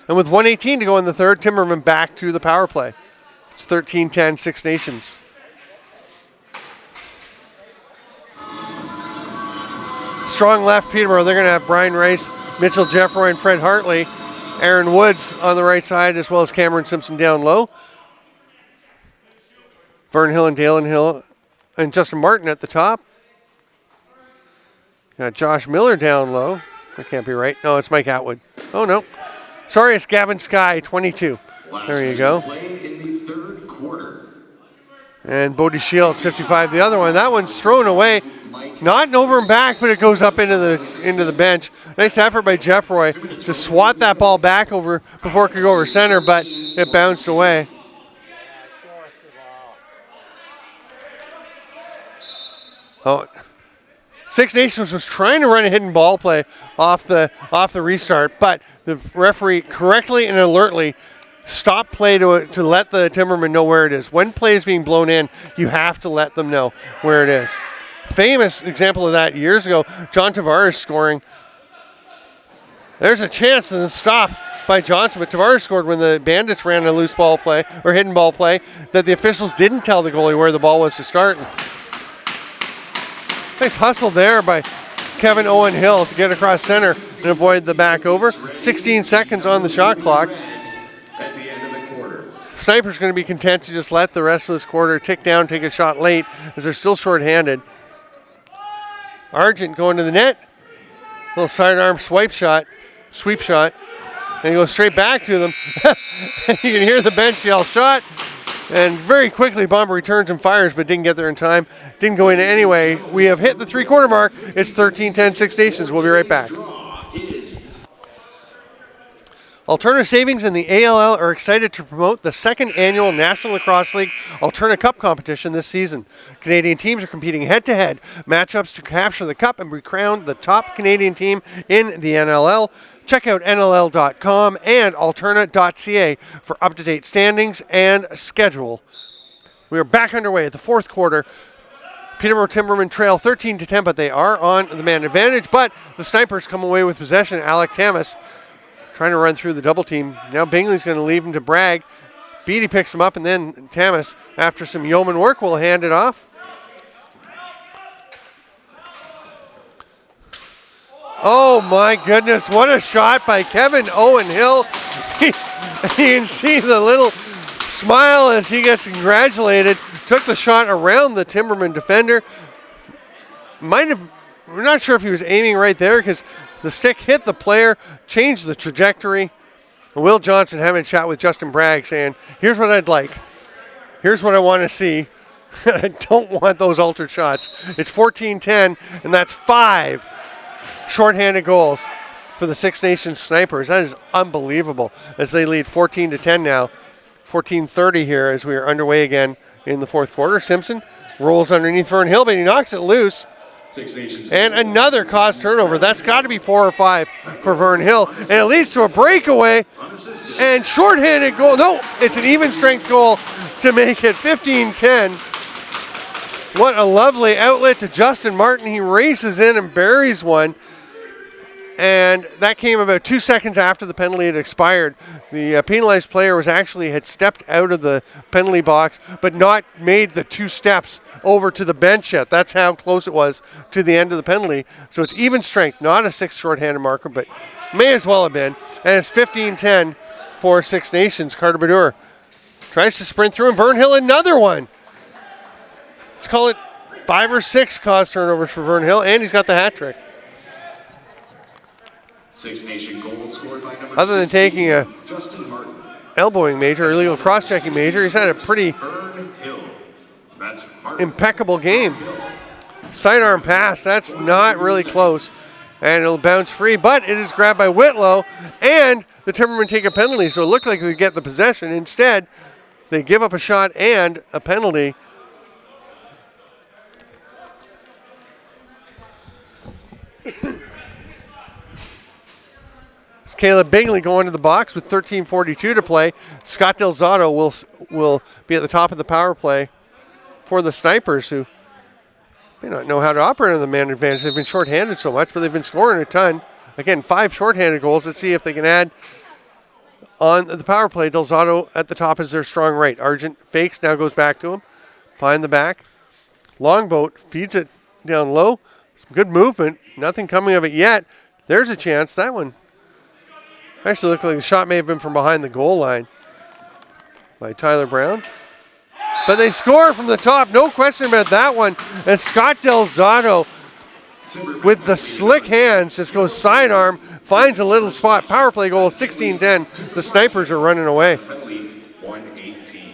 And with 1:18 to go in the third, Timberman back to the power play. It's 13-10, Six Nations. Strong left, Peterborough. They're going to have Brian Rice, Mitchell Jeffroy, and Fred Hartley. Aaron Woods on the right side, as well as Cameron Simpson down low. Vern Hill and Dalen Hill and Justin Martin at the top. Got Josh Miller down low. That can't be right. No, it's Mike Atwood. Oh, no. Sorry, it's Gavin Skye, 22. There you go. And Bodie Shields, 55, the other one. That one's thrown away. Not an over and back, but it goes up into the bench. Nice effort by Jeff Roy to swat that ball back over before it could go over center, but it bounced away. Oh, Six Nations was trying to run a hidden ball play off the restart, but the referee correctly and alertly stopped play to let the Timbermen know where it is. When play is being blown in, you have to let them know where it is. Famous example of that years ago, John Tavares scoring. There's a chance and a stop by Johnson, but Tavares scored when the Bandits ran a loose ball play or hidden ball play that the officials didn't tell the goalie where the ball was to start. Nice hustle there by Kevin Owen Hill to get across center and avoid the back over. 16 seconds on the shot clock. At the end of the quarter. Snipers going to be content to just let the rest of this quarter tick down, take a shot late, as they're still short-handed. Argent going to the net. Little sidearm sweep shot, and he goes straight back to them. You can hear the bench yell, shot. And very quickly, Bomber returns and fires, but didn't get there in time. Didn't go in anyway. We have hit the three-quarter mark. It's 13-10, Six Nations. We'll be right back. Alterna Savings and the ALL are excited to promote the second annual National Lacrosse League Alterna Cup competition this season. Canadian teams are competing head-to-head matchups to capture the cup and be crowned the top Canadian team in the NLL. Check out NLL.com and Alterna.ca for up-to-date standings and schedule. We are back underway at the fourth quarter. Peterborough Timbermen trail 13-10, but they are on the man advantage. But the Snipers come away with possession. Alec Tamas trying to run through the double team. Now Bingley's going to leave him to Bragg. Beatty picks him up, and then Tamas, after some yeoman work, will hand it off. Oh my goodness, what a shot by Kevin Owen Hill. You can see the little smile as he gets congratulated. Took the shot around the Timberman defender. We're not sure if he was aiming right there because the stick hit the player, changed the trajectory. And Will Johnson having a chat with Justin Bragg saying, here's what I'd like. Here's what I want to see. I don't want those altered shots. It's 14-10, and that's 5 shorthanded goals. for the Six Nations Snipers. That is unbelievable as they lead 14-10 now. 14:30 here as we are underway again in the fourth quarter. Simpson rolls underneath Vern Hill, but he knocks it loose. And another caused turnover. That's got to be 4 or 5 for Vern Hill. And it leads to a breakaway and shorthanded goal. No, it's an even strength goal to make it 15-10. What a lovely outlet to Justin Martin. He races in and buries one. And that came about 2 seconds after the penalty had expired. The penalized player had stepped out of the penalty box, but not made the 2 steps over to the bench yet. That's how close it was to the end of the penalty. So it's even strength, not a 6 shorthanded marker, but may as well have been. And it's 15-10 for Six Nations. Carter Badur tries to sprint through, and Vern Hill another one. Let's call it 5 or 6 caused turnovers for Vern Hill, and he's got the hat trick. Six Nation goal scored by number Other than taking a Justin Martin. elbowing major, illegal cross-checking major, he's had a pretty impeccable game. Sidearm pass, that's not really close. And it'll bounce free, but it is grabbed by Whitlow, and the Timbermen take a penalty, so it looked like they get the possession. Instead, they give up a shot and a penalty. Caleb Bingley going to the box with 13:42 to play. Scott Delzato will be at the top of the power play for the Snipers, who may not know how to operate on the man advantage. They've been shorthanded so much, but they've been scoring a ton. Again, 5 shorthanded goals. Let's see if they can add on the power play. Delzato at the top is their strong right. Argent fakes, now goes back to him. Behind the back. Longboat feeds it down low. Some good movement. Nothing coming of it yet. There's a chance. That one actually looked like the shot may have been from behind the goal line by Tyler Brown. But they score from the top, no question about that one. And Scott Delzato, with the slick hands, just goes sidearm, finds a little spot. Power play goal, 16-10. The Snipers are running away. Penalty 118.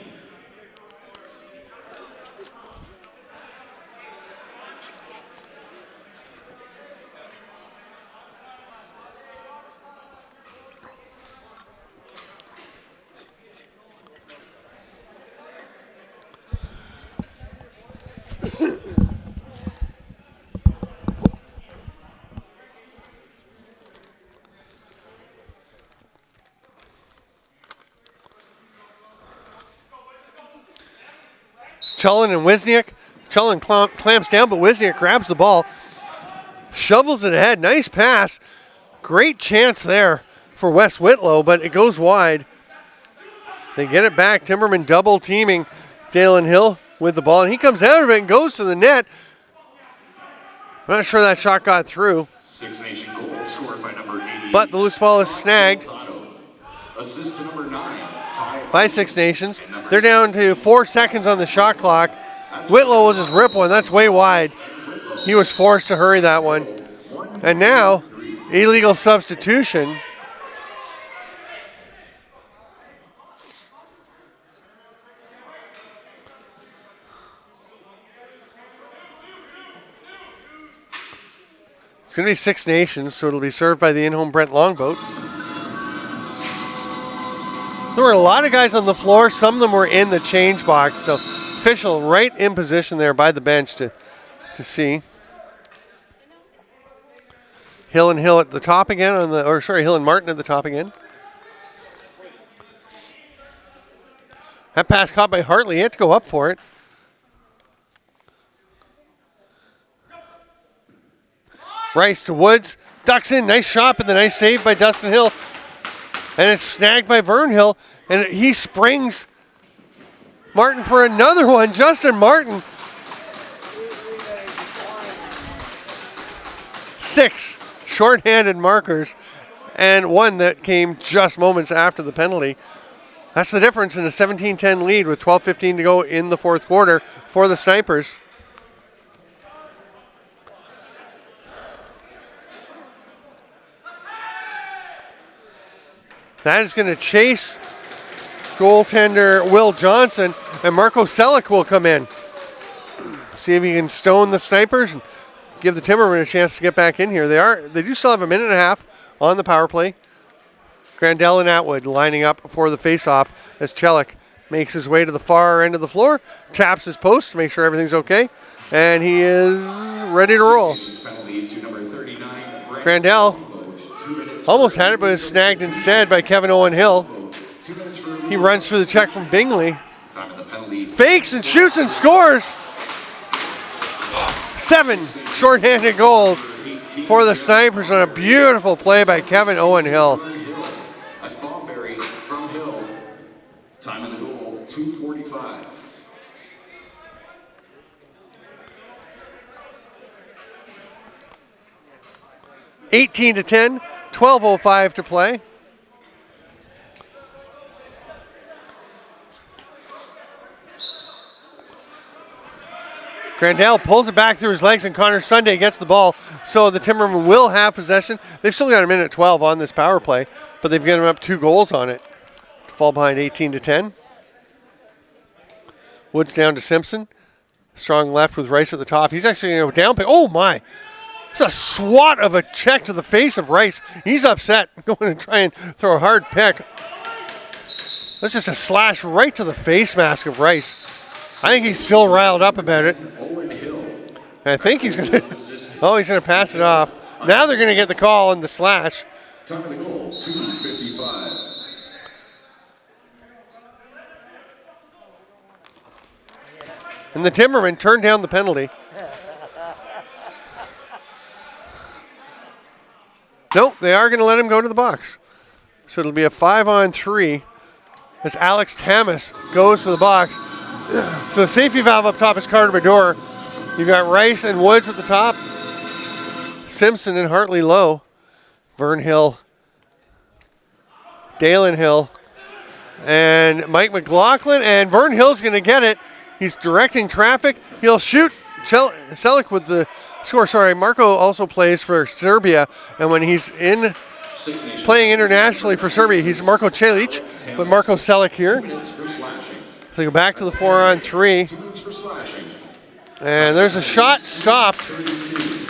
Chullen and Wisniak. Chullen clamps down, but Wisniak grabs the ball, shovels it ahead. Nice pass. Great chance there for Wes Whitlow, but it goes wide. They get it back. Timberman double teaming Dalen Hill with the ball, and he comes out of it and goes to the net. I'm not sure that shot got through. Six Nation goal scored by number 80. But the loose ball is snagged. Assist to number 9. By Six Nations. They're down to 4 seconds on the shot clock. Whitlow will just rip one. That's way wide. He was forced to hurry that one. And now, illegal substitution. It's going to be Six Nations, so it'll be served by the in-home Brent Longboat. There were a lot of guys on the floor. Some of them were in the change box. So official right in position there by the bench to see. Hill and Hill at the top again Hill and Martin at the top again. That pass caught by Hartley. He had to go up for it. Rice to Woods. Ducks in. Nice shot, but the nice save by Dustin Hill. And it's snagged by Vern Hill, and he springs Martin for another one. Justin Martin. 6 shorthanded markers, and one that came just moments after the penalty. That's the difference in a 17-10 lead with 12:15 to go in the fourth quarter for the Snipers. That is going to chase goaltender Will Johnson, and Marco Selleck will come in. See if he can stone the Snipers and give the Timbermen a chance to get back in here. They do still have a minute and a half on the power play. Grandel and Atwood lining up for the face-off as Chelik makes his way to the far end of the floor, taps his post to make sure everything's okay, and he is ready to roll. Grandel almost had it, but is snagged instead by Kevin Owen Hill. He runs through the check from Bingley. Fakes and shoots and scores. 7 shorthanded goals for the Snipers on a beautiful play by Kevin Owen Hill. That's Bomberry from Hill. Time of the goal, 2:45. 18-10, 12:05 to play. Grandel pulls it back through his legs, and Connor Sunday gets the ball, so the Timbermen will have possession. They've still got a minute 12 on this power play, but they've given up 2 goals on it to fall behind 18-10. Woods down to Simpson. Strong left with Rice at the top. He's actually going to go down pick. Oh, my. It's a swat of a check to the face of Rice. He's upset, going to try and throw a hard pick. That's just a slash right to the face mask of Rice. I think he's still riled up about it. I think he's going to, he's going to pass it off. Now they're going to get the call on the slash. Time of the goal, 2:55. And the Timbermen turned down the penalty. Nope, they are going to let him go to the box. So it'll be a 5-on-3 as Alex Tamas goes to the box. So the safety valve up top is Carter Bedore. You've got Rice and Woods at the top. Simpson and Hartley low. Vern Hill. Dalen Hill. And Mike McLaughlin. And Vern Hill's going to get it. He's directing traffic. He'll shoot. Selic with the score. Sorry, Marco also plays for Serbia. And when he's playing internationally for Serbia, he's Marko Celic. But Marco Selic here. So go back to the 4-on-3. And there's a shot stopped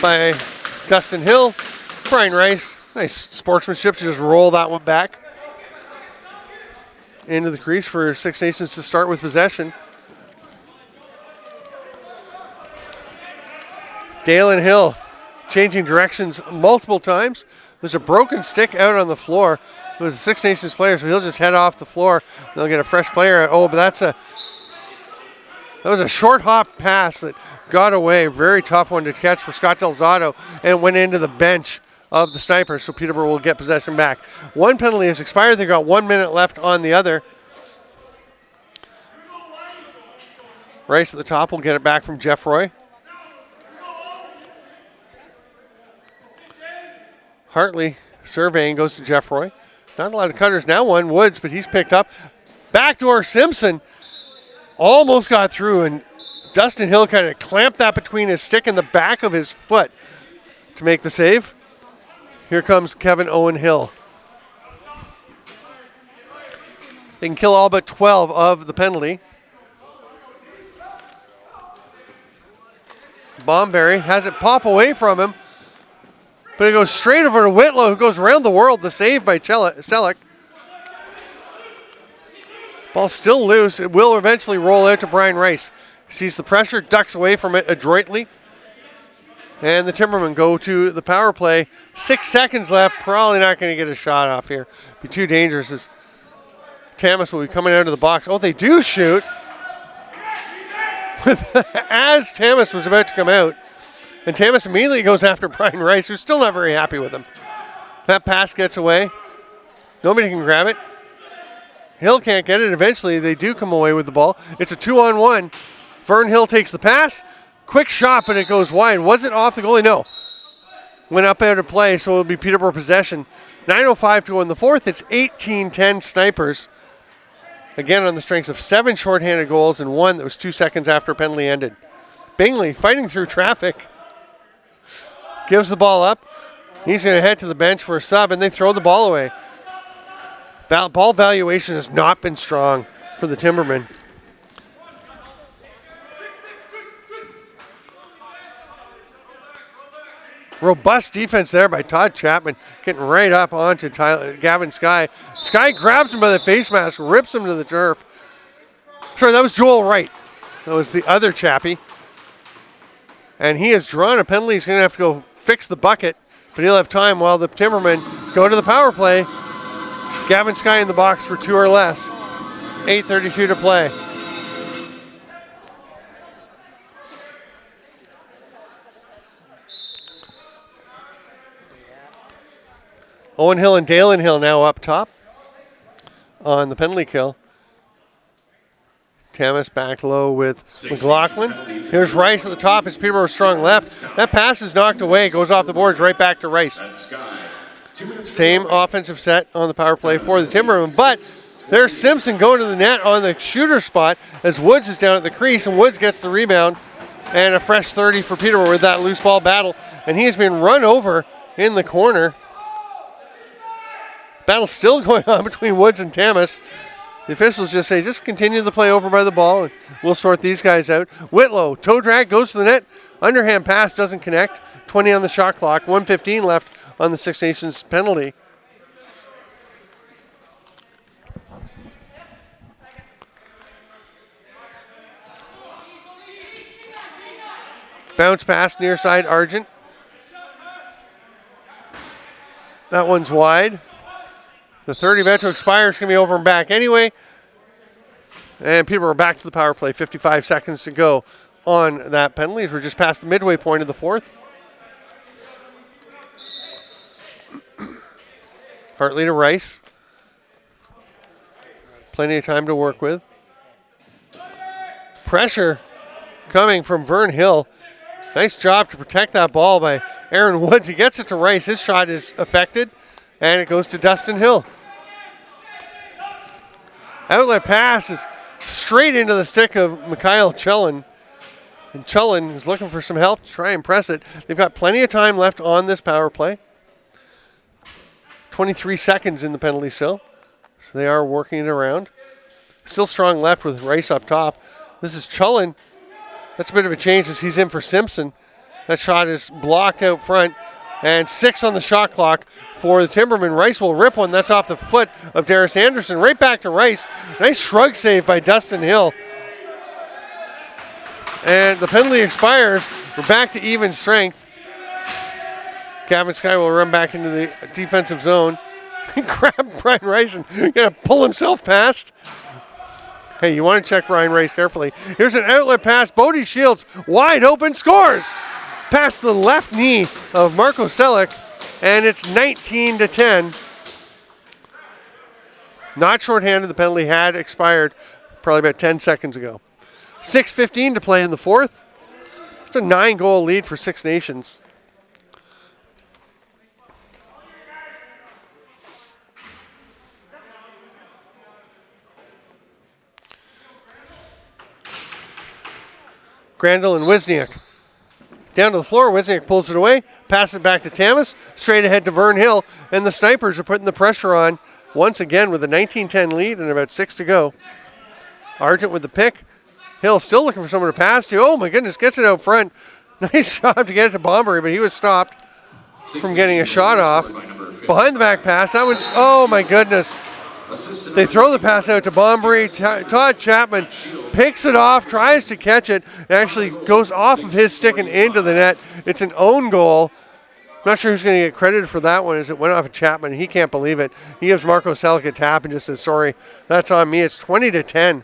by Dustin Hill. Brian Rice. Nice sportsmanship to just roll that one back into the crease for Six Nations to start with possession. Dalen Hill changing directions multiple times. There's a broken stick out on the floor. It was a Six Nations player, so he'll just head off the floor. They'll get a fresh player. Oh, but that was a short hop pass that got away. Very tough one to catch for Scott Delzato and went into the bench of the Snipers, so Peterborough will get possession back. One penalty has expired. They've got 1 minute left on the other. Rice at the top will get it back from Jeff Roy. Hartley surveying goes to Jeff Roy. Not a lot of cutters. Now one Woods, but he's picked up. Backdoor Simpson almost got through, and Dustin Hill kind of clamped that between his stick and the back of his foot to make the save. Here comes Kevin Owen Hill. They can kill all but 12 of the penalty. Bomberry has it pop away from him, but it goes straight over to Whitlow, who goes around the world. The save by Selic. Ball still loose. It will eventually roll out to Brian Rice. Sees the pressure, ducks away from it adroitly. And the Timbermen go to the power play. 6 seconds left. Probably not going to get a shot off here. Be too dangerous as Tamas will be coming out of the box. Oh, they do shoot. As Tamas was about to come out. And Tamas immediately goes after Brian Rice, who's still not very happy with him. That pass gets away. Nobody can grab it. Hill can't get it. Eventually, they do come away with the ball. It's a 2-on-1. Vern Hill takes the pass. Quick shot, but it goes wide. Was it off the goalie? No. Went up out of play, so it'll be Peterborough possession. 9:05 to go in the fourth. It's 18-10 Snipers. Again, on the strengths of 7 shorthanded goals and 1 that was 2 seconds after penalty ended. Bingley fighting through traffic. Gives the ball up. He's going to head to the bench for a sub, and they throw the ball away. Ball valuation has not been strong for the Timbermen. Robust defense there by Todd Chapman, getting right up onto Gavin Sky. Sky grabs him by the face mask, rips him to the turf. Sorry, that was Joel Wright. That was the other chappie. And he has drawn a penalty. He's going to have to go fix the bucket, but he'll have time while the Timbermen go to the power play. Gavin Sky in the box for 2 or less. 8:32 to play. Owen Hill and Dalen Hill now up top on the penalty kill. Tamas back low with McLaughlin. Here's Rice at the top. It's Peterborough strong left. That pass is knocked away. Goes off the boards right back to Rice. Same offensive set on the power play for the Timbermen. But there's Simpson going to the net on the shooter spot as Woods is down at the crease. And Woods gets the rebound. And a fresh 30 for Peterborough with that loose ball battle. And he has been run over in the corner. Battle still going on between Woods and Tamas. The officials just say, just continue the play over by the ball, and we'll sort these guys out. Whitlow, toe drag, goes to the net. Underhand pass doesn't connect. 20 on the shot clock. 1:15 left on the Six Nations penalty. Bounce pass near side, Argent. That one's wide. The 30 about to expire. It's going to be over and back anyway. And Peterborough back to the power play. 55 seconds to go on that penalty. We're just past the midway point of the fourth. Hartley to Rice. Plenty of time to work with. Pressure coming from Vern Hill. Nice job to protect that ball by Aaron Woods. He gets it to Rice. His shot is affected. And it goes to Dustin Hill. Outlet pass is straight into the stick of Mikhail Chulin. And Chulin is looking for some help to try and press it. They've got plenty of time left on this power play. 23 seconds in the penalty still. So they are working it around. Still strong left with Rice up top. This is Chulin. That's a bit of a change as he's in for Simpson. That shot is blocked out front. And 6 on the shot clock for the Timbermen. Rice will rip one. That's off the foot of Darius Anderson. Right back to Rice. Nice shrug save by Dustin Hill. And the penalty expires. We're back to even strength. Gavin Sky will run back into the defensive zone. Grab Brian Rice and gonna pull himself past. Hey, you want to check Brian Rice carefully. Here's an outlet pass. Bodie Shields wide open, scores past the left knee of Marco Selleck, and it's 19-10. Not shorthanded. The penalty had expired probably about 10 seconds ago. 6:15 to play in the fourth. It's a 9-goal lead for Six Nations. Grandel and Wisniak. Down to the floor, Wisniak pulls it away, passes it back to Tamas, straight ahead to Vern Hill, and the Snipers are putting the pressure on once again with a 19-10 lead and about 6 to go. Argent with the pick. Hill still looking for someone to pass to. Oh my goodness, gets it out front. Nice job to get it to Bombury, but he was stopped from getting a shot off. Behind the back pass, that one's, oh my goodness. They throw the pass out to Bombury. Todd Chapman picks it off, tries to catch it. It actually goes off of his stick and into the net. It's an own goal. I'm not sure who's going to get credited for that one as it went off of Chapman. He can't believe it. He gives Marco Selleck a tap and just says, sorry, that's on me. It's 20-10.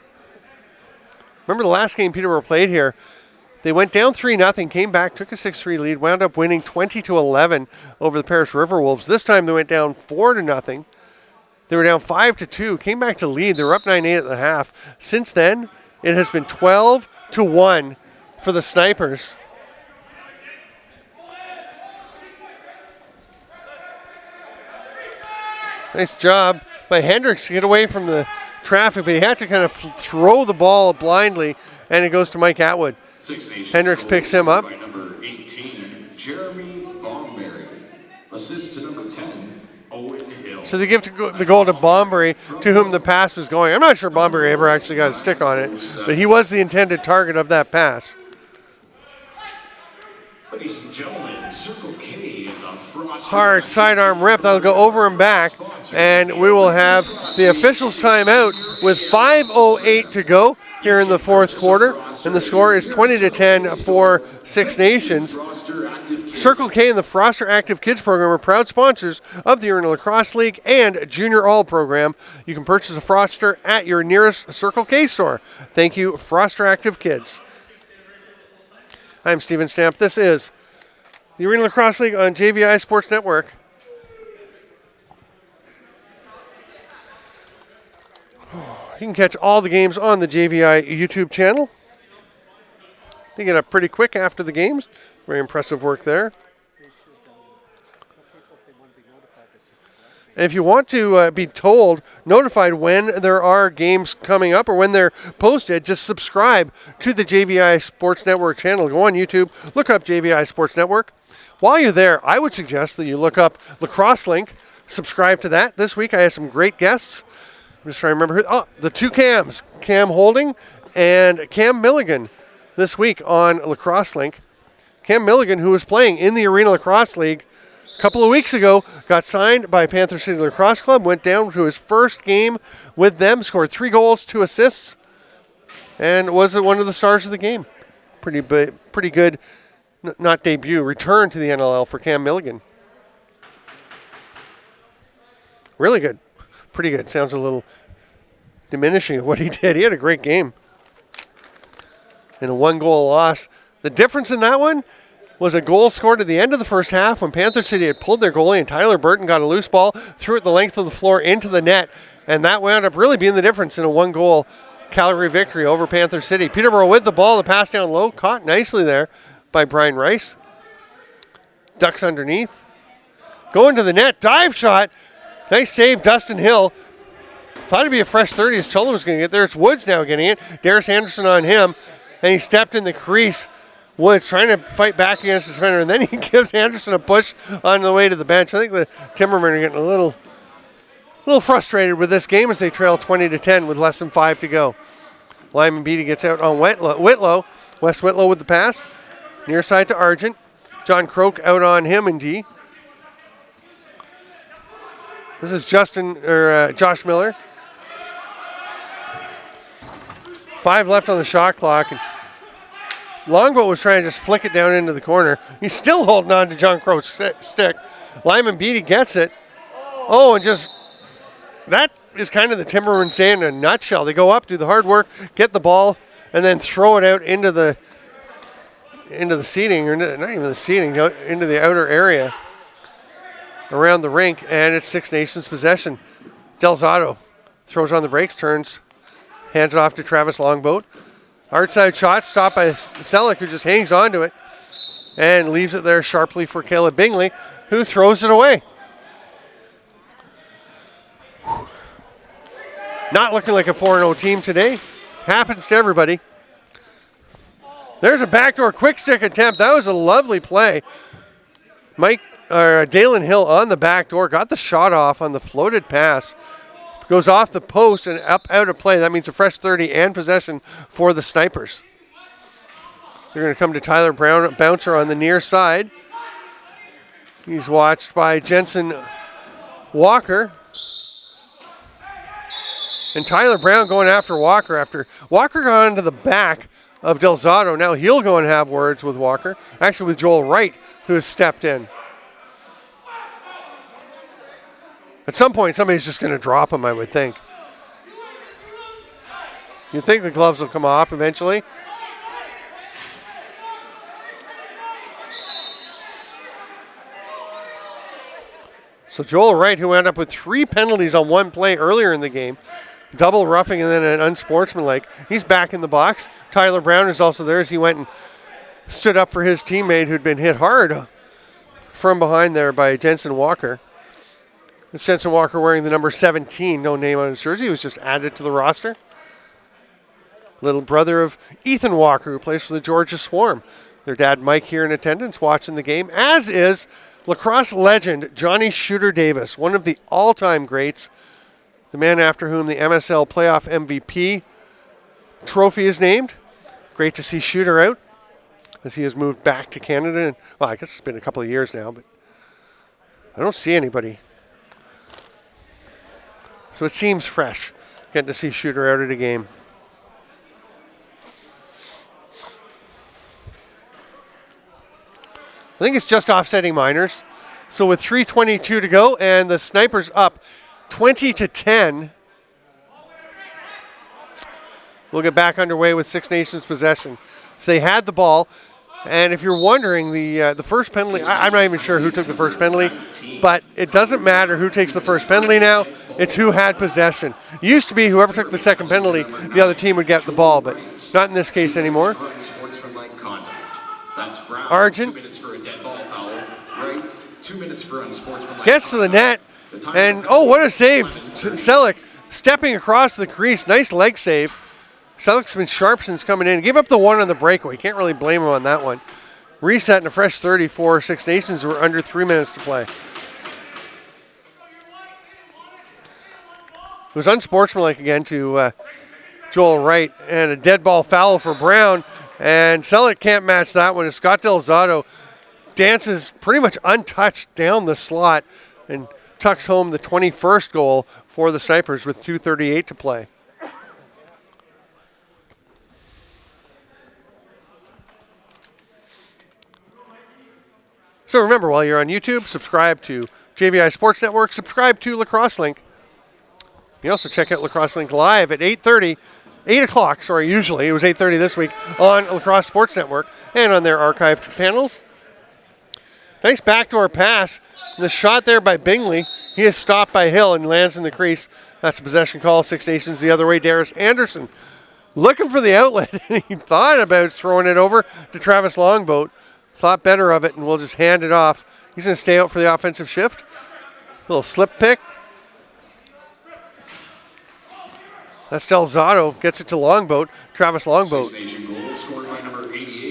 Remember the last game Peterborough played here? They went down 3-0, came back, took a 6-3 lead, wound up winning 20-11 over the Paris River Wolves. This time they went down 4-0. They were down 5-2, came back to lead. They were up 9-8 at the half. Since then, it has been 12-1 for the Snipers. Nice job by Hendricks to get away from the traffic, but he had to kind of throw the ball blindly, and it goes to Mike Atwood. Hendricks picks him up. By number 18, Jeremy Bombury. Assist to number 10, Owen Hill. So they give the goal to Bombury, to whom the pass was going. I'm not sure Bombury ever actually got a stick on it, but he was the intended target of that pass. Ladies and gentlemen, Circle K and the Frost. Hard sidearm rip. That'll go over and back. And we will have the officials timeout with 5:08 to go here in the fourth quarter. And the score is 20-10 for Six Nations. Circle K and the Froster Active Kids program are proud sponsors of the Arena Lacrosse League and Junior All program. You can purchase a Froster at your nearest Circle K store. Thank you, Froster Active Kids. I'm Steven Stamp. This is the Arena Lacrosse League on JVI Sports Network. You can catch all the games on the JVI YouTube channel. They get up pretty quick after the games. Very impressive work there. And if you want to be notified when there are games coming up or when they're posted, just subscribe to the JVI Sports Network channel. Go on YouTube, look up JVI Sports Network. While you're there, I would suggest that you look up Lacrosse Link, subscribe to that. This week I had some great guests. I'm just trying to remember who. Oh, the two Cams, Cam Holding and Cam Milligan this week on Lacrosse Link. Cam Milligan, who was playing in the Arena Lacrosse League a couple of weeks ago, got signed by Panther City Lacrosse Club, went down to his first game with them, scored 3 goals, 2 assists, and was one of the stars of the game. Pretty good, not debut, return to the NLL for Cam Milligan. Really good. Pretty good. Sounds a little diminishing of what he did. He had a great game. In a 1-goal loss. The difference in that one was a goal scored at the end of the first half when Panther City had pulled their goalie and Tyler Burton got a loose ball, threw it the length of the floor into the net, and that wound up really being the difference in a 1-goal Calgary victory over Panther City. Peterborough with the ball, the pass down low, caught nicely there by Brian Rice. Ducks underneath. Going to the net, dive shot. Nice save, Dustin Hill. Thought it'd be a fresh 30 as Chola was going to get there. It's Woods now getting it. Darius Anderson on him, and he stepped in the crease. Woods trying to fight back against his defender, and then he gives Anderson a push on the way to the bench. I think the Timbermen are getting a little frustrated with this game as they trail 20-10 with less than 5 to go. Lyman Beatty gets out on Whitlow. Wes Whitlow with the pass. Near side to Argent. John Croak out on him in D. This is Josh Miller. 5 left on the shot clock. And Longboat was trying to just flick it down into the corner. He's still holding on to John Croak's stick. Lyman Beatty gets it. Oh, and just that is kind of the Timbermans day in a nutshell. They go up, do the hard work, get the ball, and then throw it out into the seating, or not even the seating, into the outer area around the rink, and it's Six Nations possession. Delzato throws on the brakes, turns, hands it off to Travis Longboat. Outside shot stopped by Selleck, who just hangs on to it and leaves it there sharply for Caleb Bingley, who throws it away. Not looking like a 4-0 team today. Happens to everybody. There's a backdoor quick stick attempt. That was a lovely play. Dalen Hill on the back door, got the shot off on the floated pass. Goes off the post and up out of play. That means a fresh 30 and possession for the Snipers. They're going to come to Tyler Brown, bouncer on the near side. He's watched by Jensen Walker. And Tyler Brown going after Walker. After Walker got onto the back of Delzato, now he'll go and have words with Walker. Actually with Joel Wright, who has stepped in. At some point, somebody's just going to drop him, I would think. You'd think the gloves will come off eventually. So Joel Wright, who ended up with 3 penalties on one play earlier in the game, double roughing and then an unsportsmanlike, he's back in the box. Tyler Brown is also there as he went and stood up for his teammate who'd been hit hard from behind there by Jensen Walker. It's Jensen Walker wearing the number 17, no name on his jersey. He was just added to the roster. Little brother of Ethan Walker, who plays for the Georgia Swarm. Their dad, Mike, here in attendance watching the game, as is lacrosse legend Johnny Shooter Davis, one of the all-time greats, the man after whom the MSL Playoff MVP trophy is named. Great to see Shooter out. as he has moved back to Canada. And, well, I guess it's been a couple of years now, but I don't see anybody. So it seems fresh, getting to see Shooter out at a game. I think it's just offsetting Miners. So with 3:22 to go, and the Snipers up 20-10. We'll get back underway with Six Nations possession. So they had the ball, and if you're wondering, the first penalty, I'm not even sure who took the first penalty, but it doesn't matter who takes the first penalty now. It's who had possession. It used to be whoever took the second penalty, the other team would get the ball, but not in this case anymore. Argent gets to the net, and oh, what a save. Selleck stepping across the crease. Nice leg save. Selleck's been sharp since coming in. Gave up the one on the breakaway. Can't really blame him on that one. Reset in a fresh 34. Six Nations were under 3 minutes to play. It was unsportsmanlike again to Joel Wright, and a dead ball foul for Brown. And Selleck can't match that one. Scott Delzato dances pretty much untouched down the slot and tucks home the 21st goal for the Snipers with 2:38 to play. So remember, while you're on YouTube, subscribe to JVI Sports Network, subscribe to Lacrosse Link. You can also check out Lacrosse Link live at 8 o'clock, usually. It was 8:30 this week on Lacrosse Sports Network and on their archived panels. Nice backdoor pass. And the shot there by Bingley. He is stopped by Hill and lands in the crease. That's a possession call. Six Nations the other way. Darius Anderson looking for the outlet. He thought about throwing it over to Travis Longboat. Thought better of it, and we'll just hand it off. He's going to stay out for the offensive shift. Little slip pick. That's Delzato. Gets it to Longboat. Travis Longboat.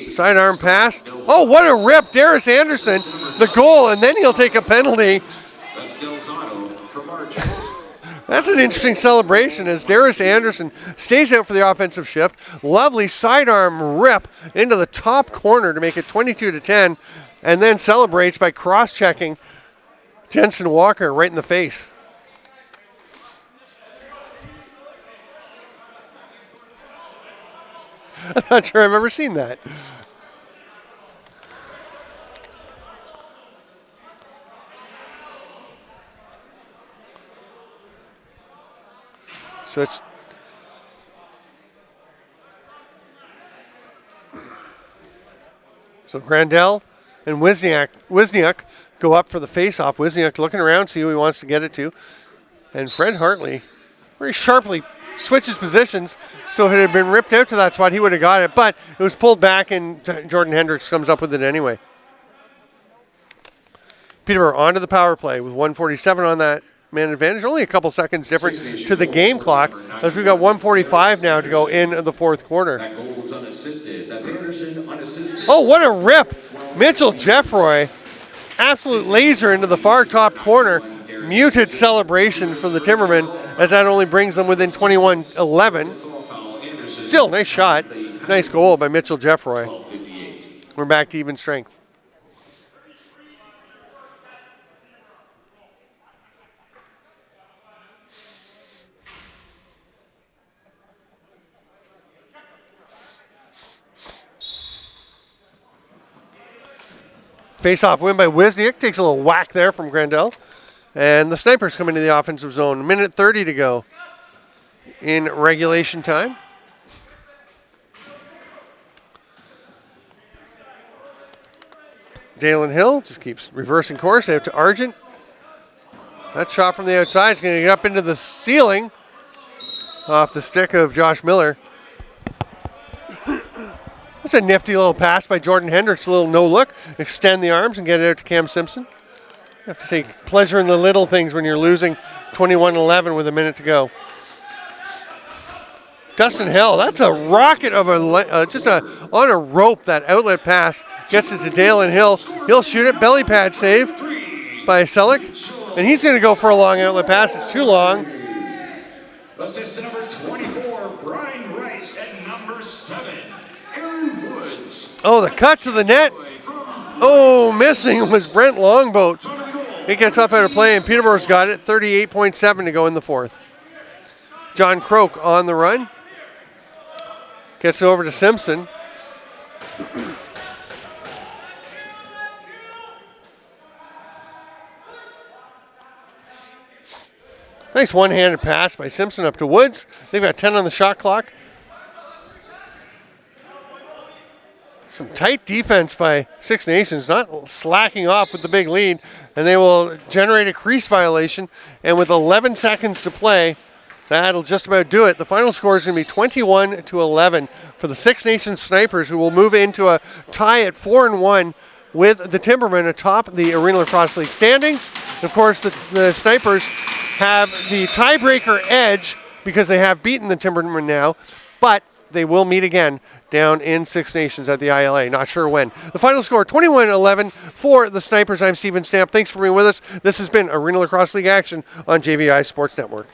Sidearm pass. Oh, what a rip. Darius Anderson, the goal, and then he'll take a penalty. That's Delzato from Argent. That's an interesting celebration as Darius Anderson stays out for the offensive shift. Lovely sidearm rip into the top corner to make it 22-10, and then celebrates by cross-checking Jensen Walker right in the face. I'm not sure I've ever seen that. So it's Grandel and Wisniak go up for the face-off. Wisniak looking around, see who he wants to get it to. And Fred Hartley very sharply switches positions. So if it had been ripped out to that spot, he would have got it. But it was pulled back, and Jordan Hendricks comes up with it anyway. Peterborough onto the power play with 1:47 on that man advantage. Only a couple seconds different to the game clock, as we've got 1:45 now to go in the fourth quarter. That goal was unassisted. That's Anderson unassisted. Oh, what a rip. Mitchell Jeffroy, absolute laser into the far top corner. Muted celebration from the Timbermen, as that only brings them within 21-11. Still, nice shot. Nice goal by Mitchell Jeffroy. We're back to even strength. Face-off win by Wisniak. Takes a little whack there from Grandel. And the Snipers come into the offensive zone. Minute 30 to go in regulation time. Dalen Hill just keeps reversing course out to Argent. That shot from the outside is going to get up into the ceiling off the stick of Josh Miller. That's a nifty little pass by Jordan Hendricks, a little no-look. Extend the arms and get it out to Cam Simpson. You have to take pleasure in the little things when you're losing 21-11 with a minute to go. Dustin Hill, that's a rocket of on a rope, that outlet pass. Gets it to Dalen Hill. He'll shoot it. Belly pad save by Selleck. And he's going to go for a long outlet pass. It's too long. Assist to number 24, Brian Rice, and number 7, Aaron Woods. Oh, the cut to the net. Oh, missing was Brent Longboat. It gets up out of play, and Peterborough's got it. 38.7 to go in the fourth. John Croak on the run. Gets it over to Simpson. Nice one-handed pass by Simpson up to Woods. They've got 10 on the shot clock. Some tight defense by Six Nations, not slacking off with the big lead, and they will generate a crease violation. And with 11 seconds to play, that'll just about do it. The final score is going to be 21-11 for the Six Nations Snipers, who will move into a tie at 4-1 with the Timbermen atop the Arena Lacrosse League standings. Of course, the Snipers have the tiebreaker edge because they have beaten the Timbermen now, but they will meet again down in Six Nations at the ILA. Not sure when. The final score, 21-11 for the Snipers. I'm Steven Stamp. Thanks for being with us. This has been Arena Lacrosse League action on JVI Sports Network.